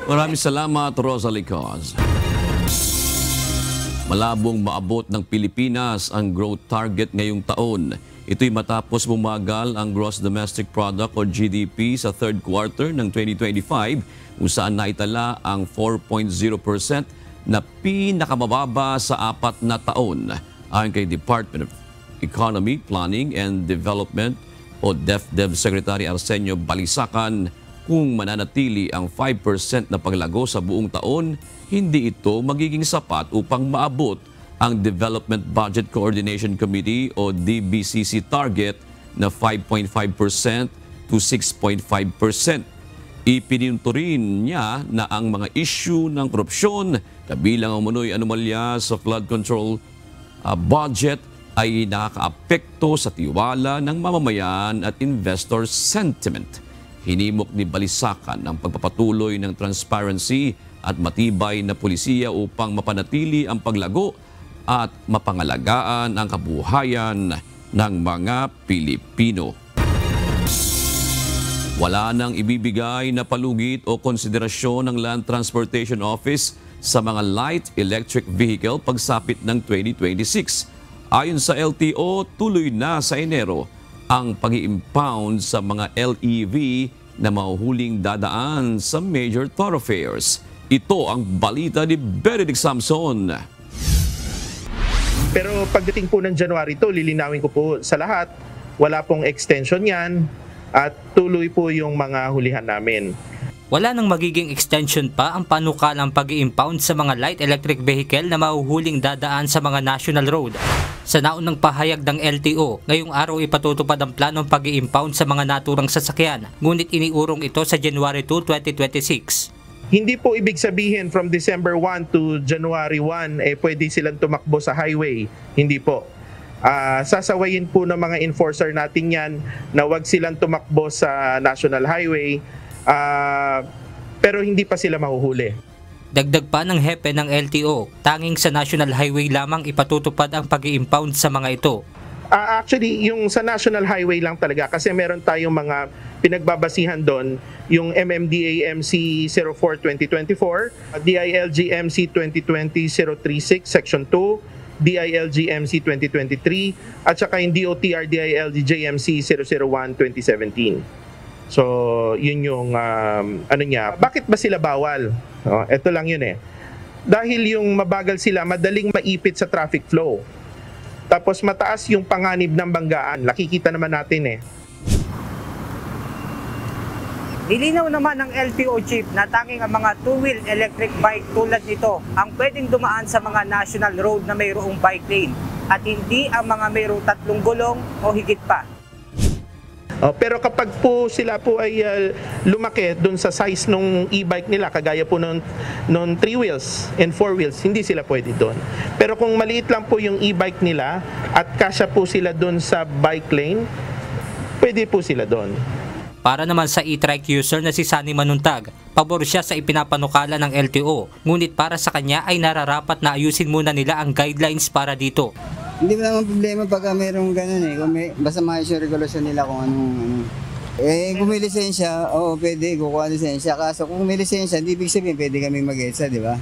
Maraming salamat, Rosalie Cos. Malabong maabot ng Pilipinas ang growth target ngayong taon. Ito'y matapos bumagal ang Gross Domestic Product o GDP sa third quarter ng 2025 kung saan naitala ang 4.0% na pinakamababa sa 4 na taon. Ayon kay Department of Economy, Planning and Development o DepEd Secretary Arsenio Balisacan, kung mananatili ang 5% na paglago sa buong taon, hindi ito magiging sapat upang maabot ang Development Budget Coordination Committee o DBCC target na 5.5% to 6.5%. Ipininto rin niya na ang mga issue ng korupsyon, kabilang ang umunoy anomalya sa flood control budget, ay nakakaapekto sa tiwala ng mamamayan at investor sentiment. Hinimok ni Balisacan ang pagpapatuloy ng transparency at matibay na pulisiya upang mapanatili ang paglago at mapangalagaan ang kabuhayan ng mga Pilipino. Wala nang ibibigay na palugit o konsiderasyon ng Land Transportation Office sa mga light electric vehicle pagsapit ng 2026. Ayon sa LTO, tuloy na sa Enero ang pag-i-impound sa mga LEV na mahuhuling dadaan sa major thoroughfares. Ito ang balita ni Benedict Samson. Pero pagdating po ng January to, lilinawin ko po sa lahat, wala pong extension yan at tuloy po yung mga hulihan namin. Wala nang magiging extension pa ang panukalang pag-i-impound sa mga light electric vehicle na mahuhuling dadaan sa mga national road. Sa naunang pahayag ng LTO, ngayong araw ipatutupad ang planong pag-i-impound sa mga naturang sasakyan, ngunit iniurong ito sa January 2, 2026. Hindi po ibig sabihin from December 1 to January 1 pwede silang tumakbo sa highway. Hindi po. Sasawayin po ng mga enforcer natin yan na wag silang tumakbo sa national highway pero hindi pa sila mahuhuli. Dagdag pa ng hepe ng LTO, tanging sa national highway lamang ipatutupad ang pag-i-impound sa mga ito. Actually, yung sa national highway lang talaga kasi meron tayong mga pinagbabasihan doon, yung MMDA MC 04-2024, DILG MC 2020-036 Section 2, DILG MC 2023, at saka yung DOTR DILG JMC 001-2017. So, yun yung ano niya. Bakit ba sila bawal? Ito lang yun Dahil yung mabagal sila, madaling maipit sa traffic flow. Tapos mataas yung panganib ng banggaan. Nakikita naman natin Nilinaw naman ng LTO chief na tanging ang mga two-wheel electric bike tulad nito ang pwedeng dumaan sa mga national road na mayroong bike lane at hindi ang mga mayroong 3 gulong o higit pa. Pero kapag po sila po ay lumaki dun sa size nung e-bike nila, kagaya po nung 3 wheels and 4 wheels, hindi sila pwede doon. Pero kung maliit lang po yung e-bike nila at kasya po sila dun sa bike lane, pwede po sila doon. Para naman sa e-trike user na si Sunny Manuntag, pabor siya sa ipinapanukala ng LTO, ngunit para sa kanya ay nararapat na ayusin muna nila ang guidelines para dito. Hindi mo naman problema pagka mayroong ganun Kung basta maayos yung regulasyon nila kung anong kung may lisensya, pwede, kukuha lisensya. Kaso kung may lisensya, hindi ibig sabihin pwede kami mag-EDSA, di ba?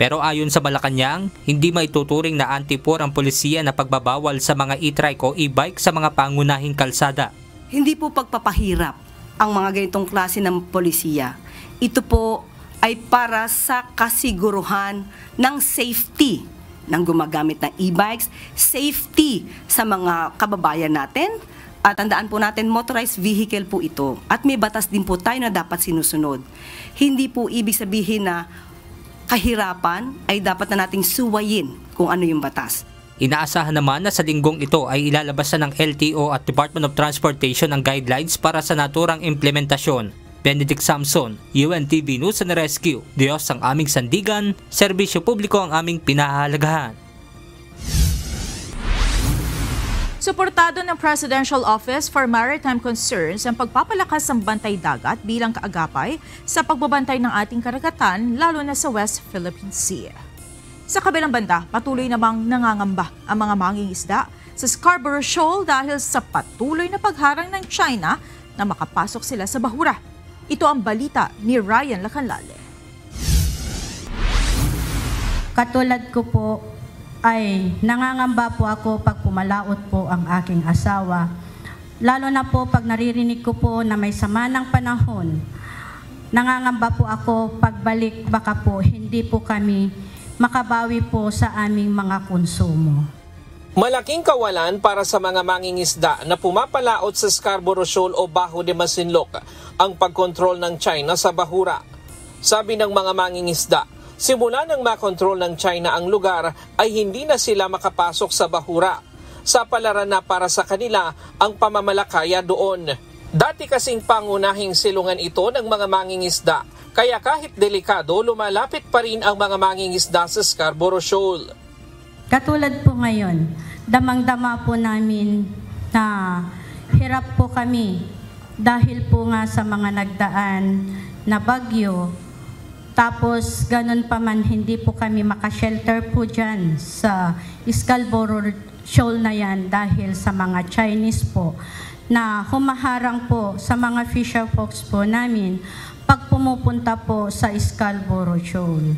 Pero ayon sa Malacanang, hindi maituturing na anti-por ang polisiya na pagbabawal sa mga e-trike o e-bike sa mga pangunahing kalsada. Hindi po pagpapahirap ang mga ganitong klase ng polisiya. Ito po ay para sa kasiguruhan ng safety ng gumagamit ng e-bikes, safety sa mga kababayan natin. At tandaan po natin, motorized vehicle po ito. At may batas din po tayo na dapat sinusunod. Hindi po ibig sabihin na kahirapan ay dapat na nating suwayin kung ano yung batas. Inaasahan naman na sa linggong ito ay ilalabas na ng LTO at Department of Transportation ang guidelines para sa naturang implementasyon. Benedict Samson, UNTV News and Rescue. Diyos ang aming sandigan, serbisyo publiko ang aming pinahahalagahan. Suportado ng Presidential Office for Maritime Concerns ang pagpapalakas ng bantay dagat bilang kaagapay sa pagbabantay ng ating karagatan, lalo na sa West Philippine Sea. Sa kabilang banda, patuloy namang nangangamba ang mga mangingisda sa Scarborough Shoal dahil sa patuloy na pagharang ng China na makapasok sila sa bahura. Ito ang balita ni Ryan Lacanlale. Katulad ko po ay nangangamba po ako pag pumalaot po ang aking asawa. Lalo na po pag naririnig ko po na may sama ng panahon. Nangangamba po ako pagbalik baka po hindi po kami makabawi po sa aming mga konsumo. Malaking kawalan para sa mga mangingisda na pumapalaot sa Scarborough Shoal o Bajo de Masinloc ang pagkontrol ng China sa bahura. Sabi ng mga mangingisda, simula nang makontrol ng China ang lugar ay hindi na sila makapasok sa bahura. Sa palaran na para sa kanila ang pamamalakaya doon. Dati kasing pangunahing silungan ito ng mga mangingisda, kaya kahit delikado, lumalapit pa rin ang mga mangingisda sa Scarborough Shoal. Katulad po ngayon, damang-dama po namin na hirap po kami dahil po nga sa mga nagdaan na bagyo. Tapos ganun pa man, hindi po kami makashelter po dyan sa Scarborough Shoal na yan dahil sa mga Chinese po na humaharang po sa mga fisher folks po namin pag pumupunta po sa Scarborough Shoal.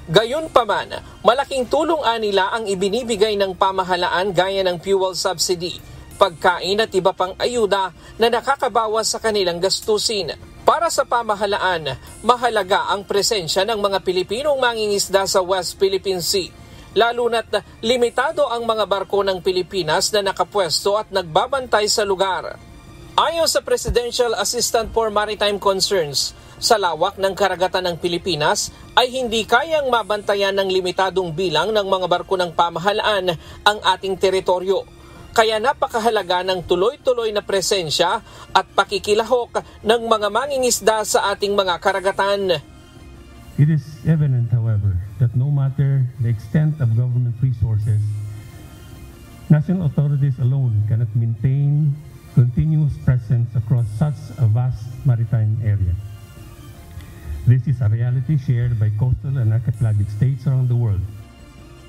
Gayunpaman, malaking tulong nila ang ibinibigay ng pamahalaan gaya ng fuel subsidy. pagkain at iba pang ayuda na nakakabawas sa kanilang gastusin. Para sa pamahalaan, mahalaga ang presensya ng mga Pilipinong mangingisda sa West Philippine Sea, lalo na't limitado ang mga barko ng Pilipinas na nakapwesto at nagbabantay sa lugar. Ayon sa Presidential Assistant for Maritime Concerns, sa lawak ng karagatan ng Pilipinas ay hindi kayang mabantayan ng limitadong bilang ng mga barko ng pamahalaan ang ating teritoryo. Kaya napakahalaga ng tuloy-tuloy na presensya at pakikilahok ng mga mangingisda sa ating mga karagatan. It is evident, however, that no matter the extent of government resources, national authorities alone cannot maintain continuous presence across such a vast maritime area. This is a reality shared by coastal and archipelagic states around the world.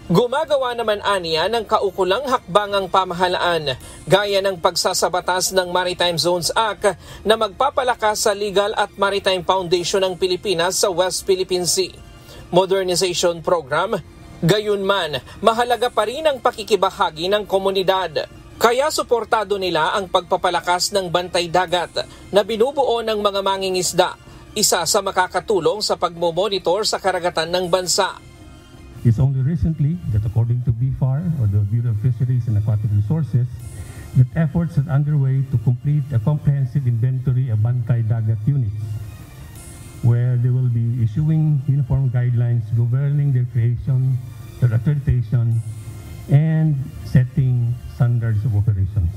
Gumagawa naman aniya ng kaukulang hakbangang pamahalaan gaya ng pagsasabatas ng Maritime Zones Act na magpapalakas sa legal at maritime foundation ng Pilipinas sa West Philippine Sea. Modernization Program, gayunman, mahalaga pa rin ang pakikibahagi ng komunidad. Kaya suportado nila ang pagpapalakas ng bantay dagat na binubuo ng mga mangingisda, isa sa makakatulong sa pagmomonitor sa karagatan ng bansa. It's only recently that according to BFAR, or the Bureau of Fisheries and Aquatic Resources, that efforts are underway to complete a comprehensive inventory of bantay dagat units, where they will be issuing uniform guidelines governing their creation, their accreditation, and setting standards of operations.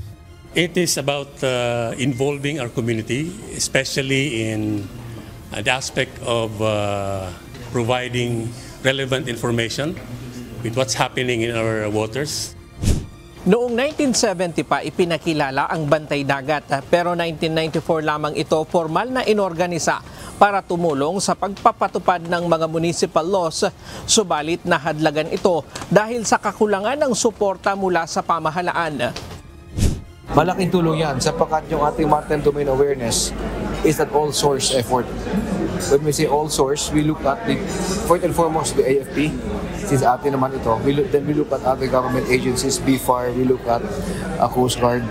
It is about involving our community, especially in the aspect of providing relevant information with what's happening in our waters. Noong 1970 pa ipinakilala ang bantay dagat, pero 1994 lamang ito formal na inorganisa para tumulong sa pagpapatupad ng mga municipal laws, subalit nahadlagan ito dahil sa kakulangan ng suporta mula sa pamahalaan. Malaking tulong yan sapagkat yung ating maritime domain awareness is an all-source effort. When we say all source, we look at first and foremost the AFP, since atin naman ito. Then we look at other government agencies, BFAR, we look at Coast Guard,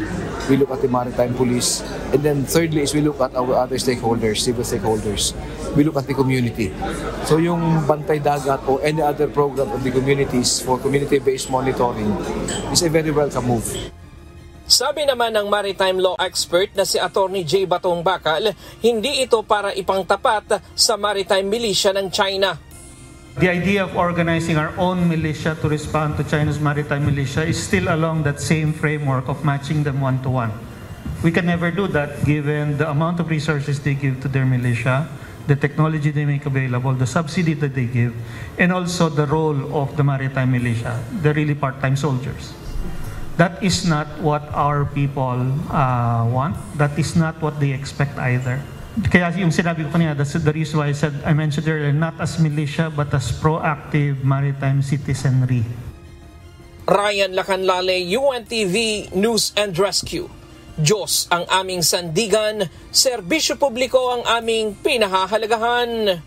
we look at the Maritime Police, and then thirdly is we look at our other stakeholders, civil stakeholders. We look at the community. So yung bantay dagat o any other program of the communities for community-based monitoring is a very welcome move. Sabi naman ng maritime law expert na si Attorney J. Batong Bakal, hindi ito para ipangtapat sa maritime militia ng China. The idea of organizing our own militia to respond to China's maritime militia is still along that same framework of matching them one-to-one. We can never do that given the amount of resources they give to their militia, the technology they make available, the subsidy that they give, and also the role of the maritime militia, the really part-time soldiers. That is not what our people want. That is not what they expect either. Kaya yung sinabi ko kanina, that's the reason why I mentioned earlier, not as militia but as proactive maritime citizenry. Ryan Lacanlale, UNTV News and Rescue. Diyos ang aming sandigan, serbisyo publiko ang aming pinahahalagahan.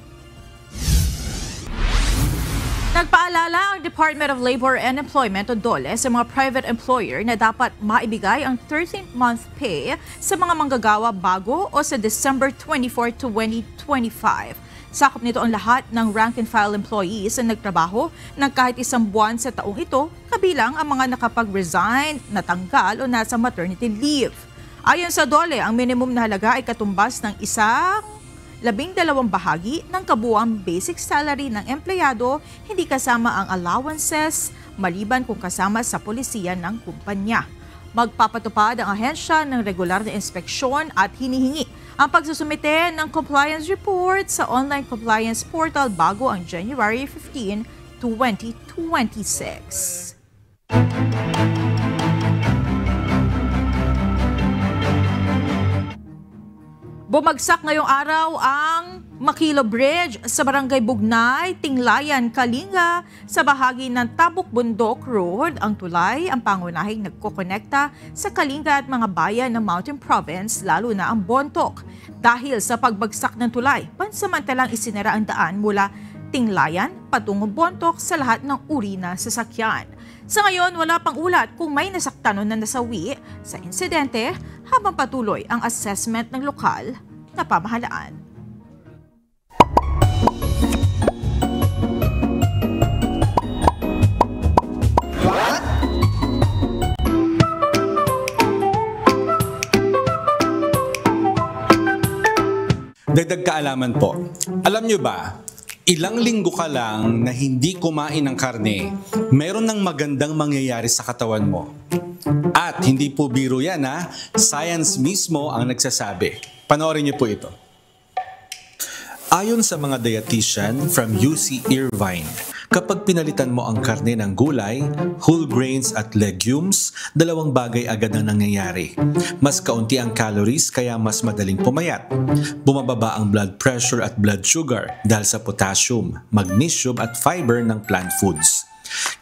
Nagpaalala ang Department of Labor and Employment o DOLE sa mga private employer na dapat maibigay ang 13th-month pay sa mga manggagawa bago o sa December 24, 2025. Sakop nito ang lahat ng rank-and-file employees na nagtrabaho ng kahit isang buwan sa taong ito, kabilang ang mga nakapag-resign, natanggal o nasa maternity leave. Ayon sa DOLE, ang minimum na halaga ay katumbas ng isang 12 bahagi ng kabuuang basic salary ng empleyado, hindi kasama ang allowances, maliban kung kasama sa polisiya ng kumpanya. Magpapatupad ang ahensya ng regular na inspeksyon at hinihingi ang pagsusumite ng compliance report sa online compliance portal bago ang January 15, 2026. Bumagsak ngayong araw ang Makilo Bridge sa Barangay Bugnay, Tinglayan, Kalinga sa bahagi ng Tabuk Bundok Road. Ang tulay ang pangunahing nagkokonekta sa Kalinga at mga bayan ng Mountain Province, lalo na ang Bontoc. Dahil sa pagbagsak ng tulay, pansamantalang isinara ang daan mula Tinglayan patungong Bontoc sa lahat ng uri na sasakyan. Sa ngayon, wala pang ulat kung may nasaktan o nasawi sa insidente habang patuloy ang assessment ng lokal na pamahalaan. Dagdag kaalaman po. Alam nyo ba, ilang linggo ka lang na hindi kumain ng karne, meron ng magandang mangyayari sa katawan mo. At hindi po biro yan ha, science mismo ang nagsasabi. Panoorin niyo po ito. Ayon sa mga dietitian from UC Irvine, kapag pinalitan mo ang karne ng gulay, whole grains at legumes, dalawang bagay agad ang nangyayari. Mas kaunti ang calories kaya mas madaling pumayat. Bumababa ang blood pressure at blood sugar dahil sa potassium, magnesium at fiber ng plant foods.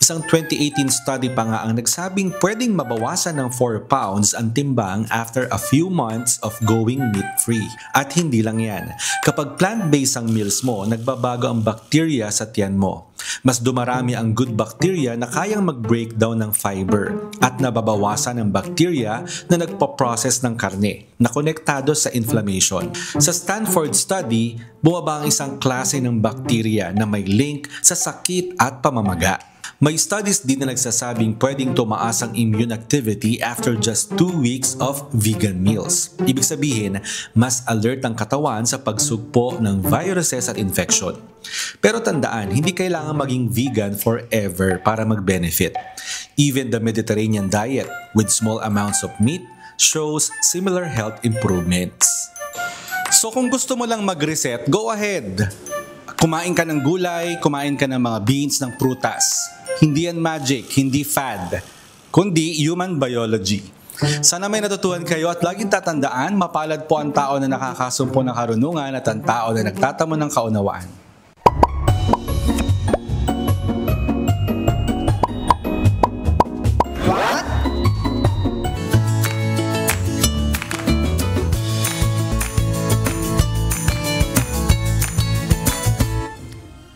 Isang 2018 study pa nga ang nagsabing pwedeng mabawasan ng 4 pounds ang timbang after a few months of going meat-free. At hindi lang yan. Kapag plant-based ang meals mo, nagbabago ang bacteria sa tiyan mo. Mas dumarami ang good bacteria na kayang mag-breakdown ng fiber at nababawasan ang bacteria na nagpo-process ng karne na konektado sa inflammation. Sa Stanford study, bumaba ang isang klase ng bacteria na may link sa sakit at pamamaga. May studies din na nagsasabing pwedeng tumaas ang immune activity after just 2 weeks of vegan meals. Ibig sabihin, mas alert ang katawan sa pagsugpo ng viruses at infection. Pero tandaan, hindi kailangan maging vegan forever para mag-benefit. Even the Mediterranean diet with small amounts of meat shows similar health improvements. So kung gusto mo lang mag-reset, go ahead! Kumain ka ng gulay, kumain ka ng mga beans, ng prutas. Hindi yan magic, hindi fad, kundi human biology. Sana may natutuhan kayo at laging tatandaan, mapalad po ang tao na nakakasumpo ng karunungan at ang tao na nagtatamo ng kaunawaan.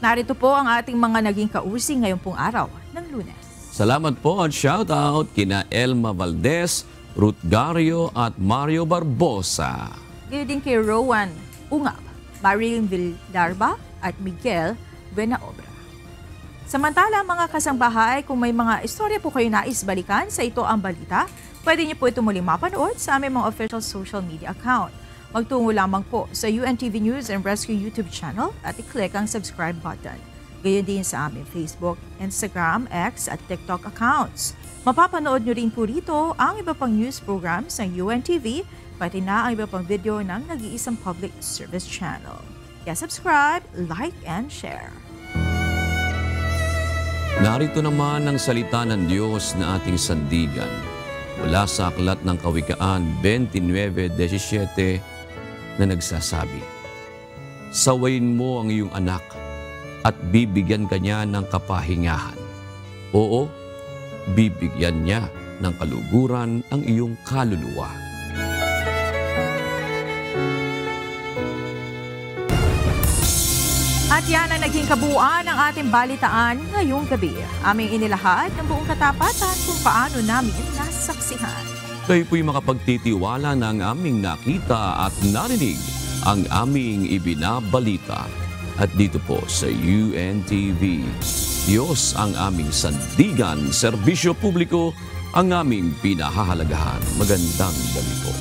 Narito po ang ating mga naging kausing ngayong pong araw ng Lunes. Salamat po at shoutout kina Elma Valdez, Ruth Gario at Mario Barbosa. Ngayon din kay Rowan Ungap, Maring Villarba at Miguel Benaobra. Samantala mga kasangbahay, kung may mga istorya po kayo nais balikan sa Ito Ang Balita, pwede niyo po ito muling mapanood sa aming mga official social media account. Magtungo lamang po sa UNTV News and Rescue YouTube channel at i-click ang subscribe button. Gayon din sa aming Facebook, Instagram, X at TikTok accounts. Mapapanood nyo rin po rito ang iba pang news programs ng UNTV, pati na ang iba pang video ng nag-iisang public service channel. Kaya subscribe, like, and share. Narito naman ang salita ng Diyos na ating sandigan. Mula sa Aklat ng Kawikaan 29:17 na nagsasabi, sawayin mo ang iyong anak at bibigyan ka niya ng kapahingahan. Oo, bibigyan niya ng kaluguran ang iyong kaluluwa. At yan ang naging kabuuan ng ating balitaan ngayong gabi. Aming inilahad ng buong katapatan kung paano namin nasaksihan. Kayo po'y makapagtitiwala ng aming nakita at narinig ang aming ibinabalita. At dito po sa UNTV, Diyos ang aming sandigan, serbisyo publiko ang aming pinahahalagahan. Magandang gabi po.